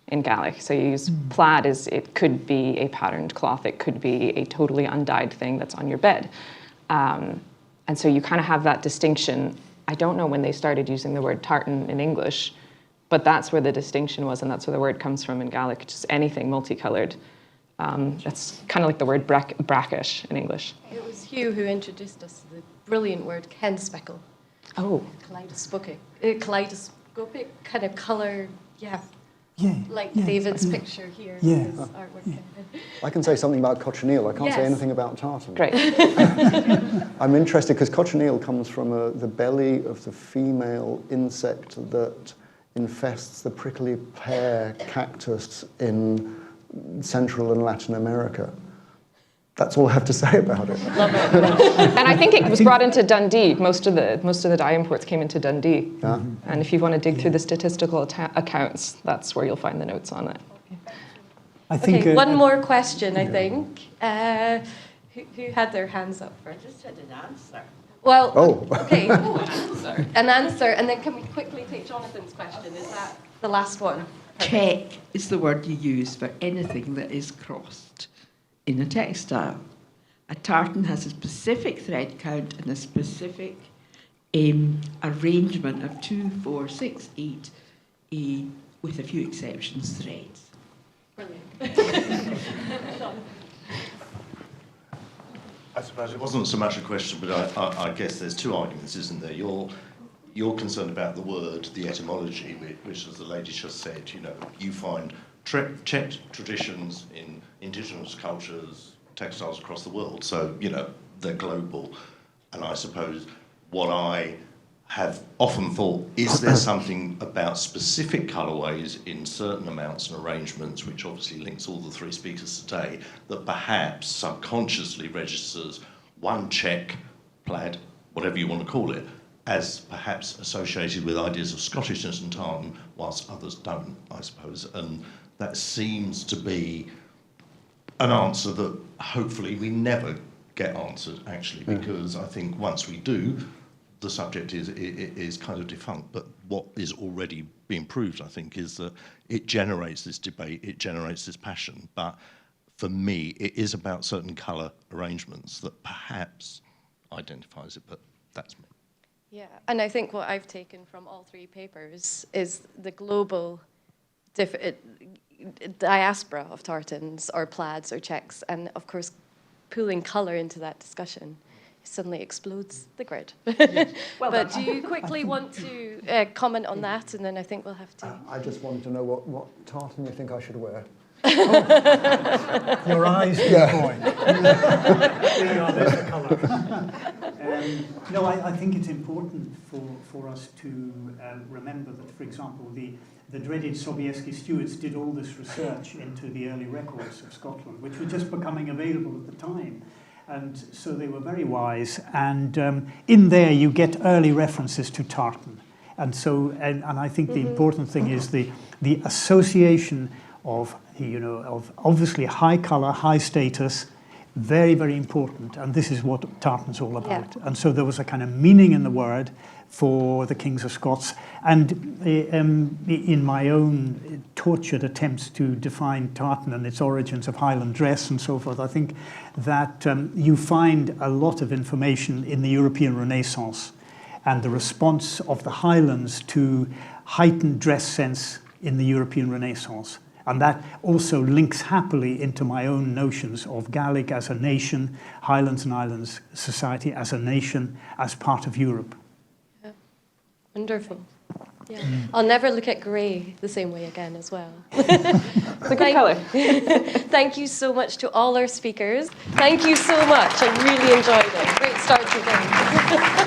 Speaker 8: in Gaelic. So you use plaid it could be a patterned cloth. It could be a totally undyed thing that's on your bed. And so you kind of have that distinction. I don't know when they started using the word tartan in English, but that's where the distinction was, and that's where the word comes from in Gaelic, just anything multicolored. That's kind of like the word brackish in English.
Speaker 3: It was Hugh who introduced us to the brilliant word kenspeckle.
Speaker 8: Oh.
Speaker 3: go big kind of colour,
Speaker 10: Yeah.
Speaker 3: like
Speaker 10: yeah,
Speaker 3: David's
Speaker 10: yeah.
Speaker 3: picture here.
Speaker 10: Yeah.
Speaker 3: his artwork.
Speaker 6: I can say something about cochineal. I can't say
Speaker 3: Yes.
Speaker 6: anything about tartan.
Speaker 8: Great.
Speaker 6: I'm interested because cochineal comes from the belly of the female insect that infests the prickly pear cactus in Central and Latin America. That's all I have to say about it.
Speaker 8: Love it. And I think it was brought into Dundee. Most of the dye imports came into Dundee.
Speaker 6: Yeah.
Speaker 8: And if you want to dig through the statistical accounts, that's where you'll find the notes on it.
Speaker 10: I think
Speaker 3: Okay, one more question, I think. Who had their hands up first?
Speaker 11: I just had an answer.
Speaker 3: Well,
Speaker 6: Oh.
Speaker 3: okay. An answer, and then can we quickly take Jonathan's question? Is that the last one?
Speaker 11: Check is the word you use for anything that is crossed in a textile. A tartan has a specific thread count and a specific arrangement of 2, 4, 6, 8, with a few exceptions, threads.
Speaker 3: Brilliant.
Speaker 5: I suppose it wasn't so much a question, but I guess there's two arguments, isn't there? You're concerned about the word, the etymology, which, as the lady just said, you find checked traditions in indigenous cultures, textiles across the world, so, they're global. And I suppose what I have often thought, is there something about specific colourways in certain amounts and arrangements, which obviously links all the three speakers today, that perhaps subconsciously registers one check, plaid, whatever you want to call it, as perhaps associated with ideas of Scottishness and tartan, whilst others don't, I suppose. And that seems to be an answer that hopefully we never get answered, actually, because I think once we do, the subject is kind of defunct. But what is already being proved, I think, is that it generates this debate, it generates this passion. But for me, it is about certain colour arrangements that perhaps identifies it, but that's me.
Speaker 3: Yeah, and I think what I've taken from all three papers is the global diaspora of tartans or plaids or checks, and of course pulling colour into that discussion suddenly explodes the grid.
Speaker 8: Well
Speaker 3: but
Speaker 8: done.
Speaker 3: do you quickly want to comment on that, and then I think we'll have to...
Speaker 6: I just wanted to know what tartan you think I should wear.
Speaker 7: Your eyes, dear boy. There you are, there's the colour. No, I think it's important for us to remember that, for example, the dreaded Sobieski Stewarts did all this research into the early records of Scotland, which were just becoming available at the time. And so they were very wise. And in there you get early references to tartan. And so, and I think the important thing is the association of, of obviously high colour, high status, very, very important. And this is what tartan's all about. Yeah. And so there was a kind of meaning in the word for the Kings of Scots. And in my own tortured attempts to define tartan and its origins of Highland dress and so forth, I think that you find a lot of information in the European Renaissance and the response of the Highlands to heightened dress sense in the European Renaissance. And that also links happily into my own notions of Gaelic as a nation, Highlands and Islands society as a nation, as part of Europe.
Speaker 3: Yeah. Wonderful. Yeah. I'll never look at grey the same way again as well.
Speaker 8: It's a good colour.
Speaker 3: Thank you so much to all our speakers. Thank you so much. I really enjoyed it. Great start to the day.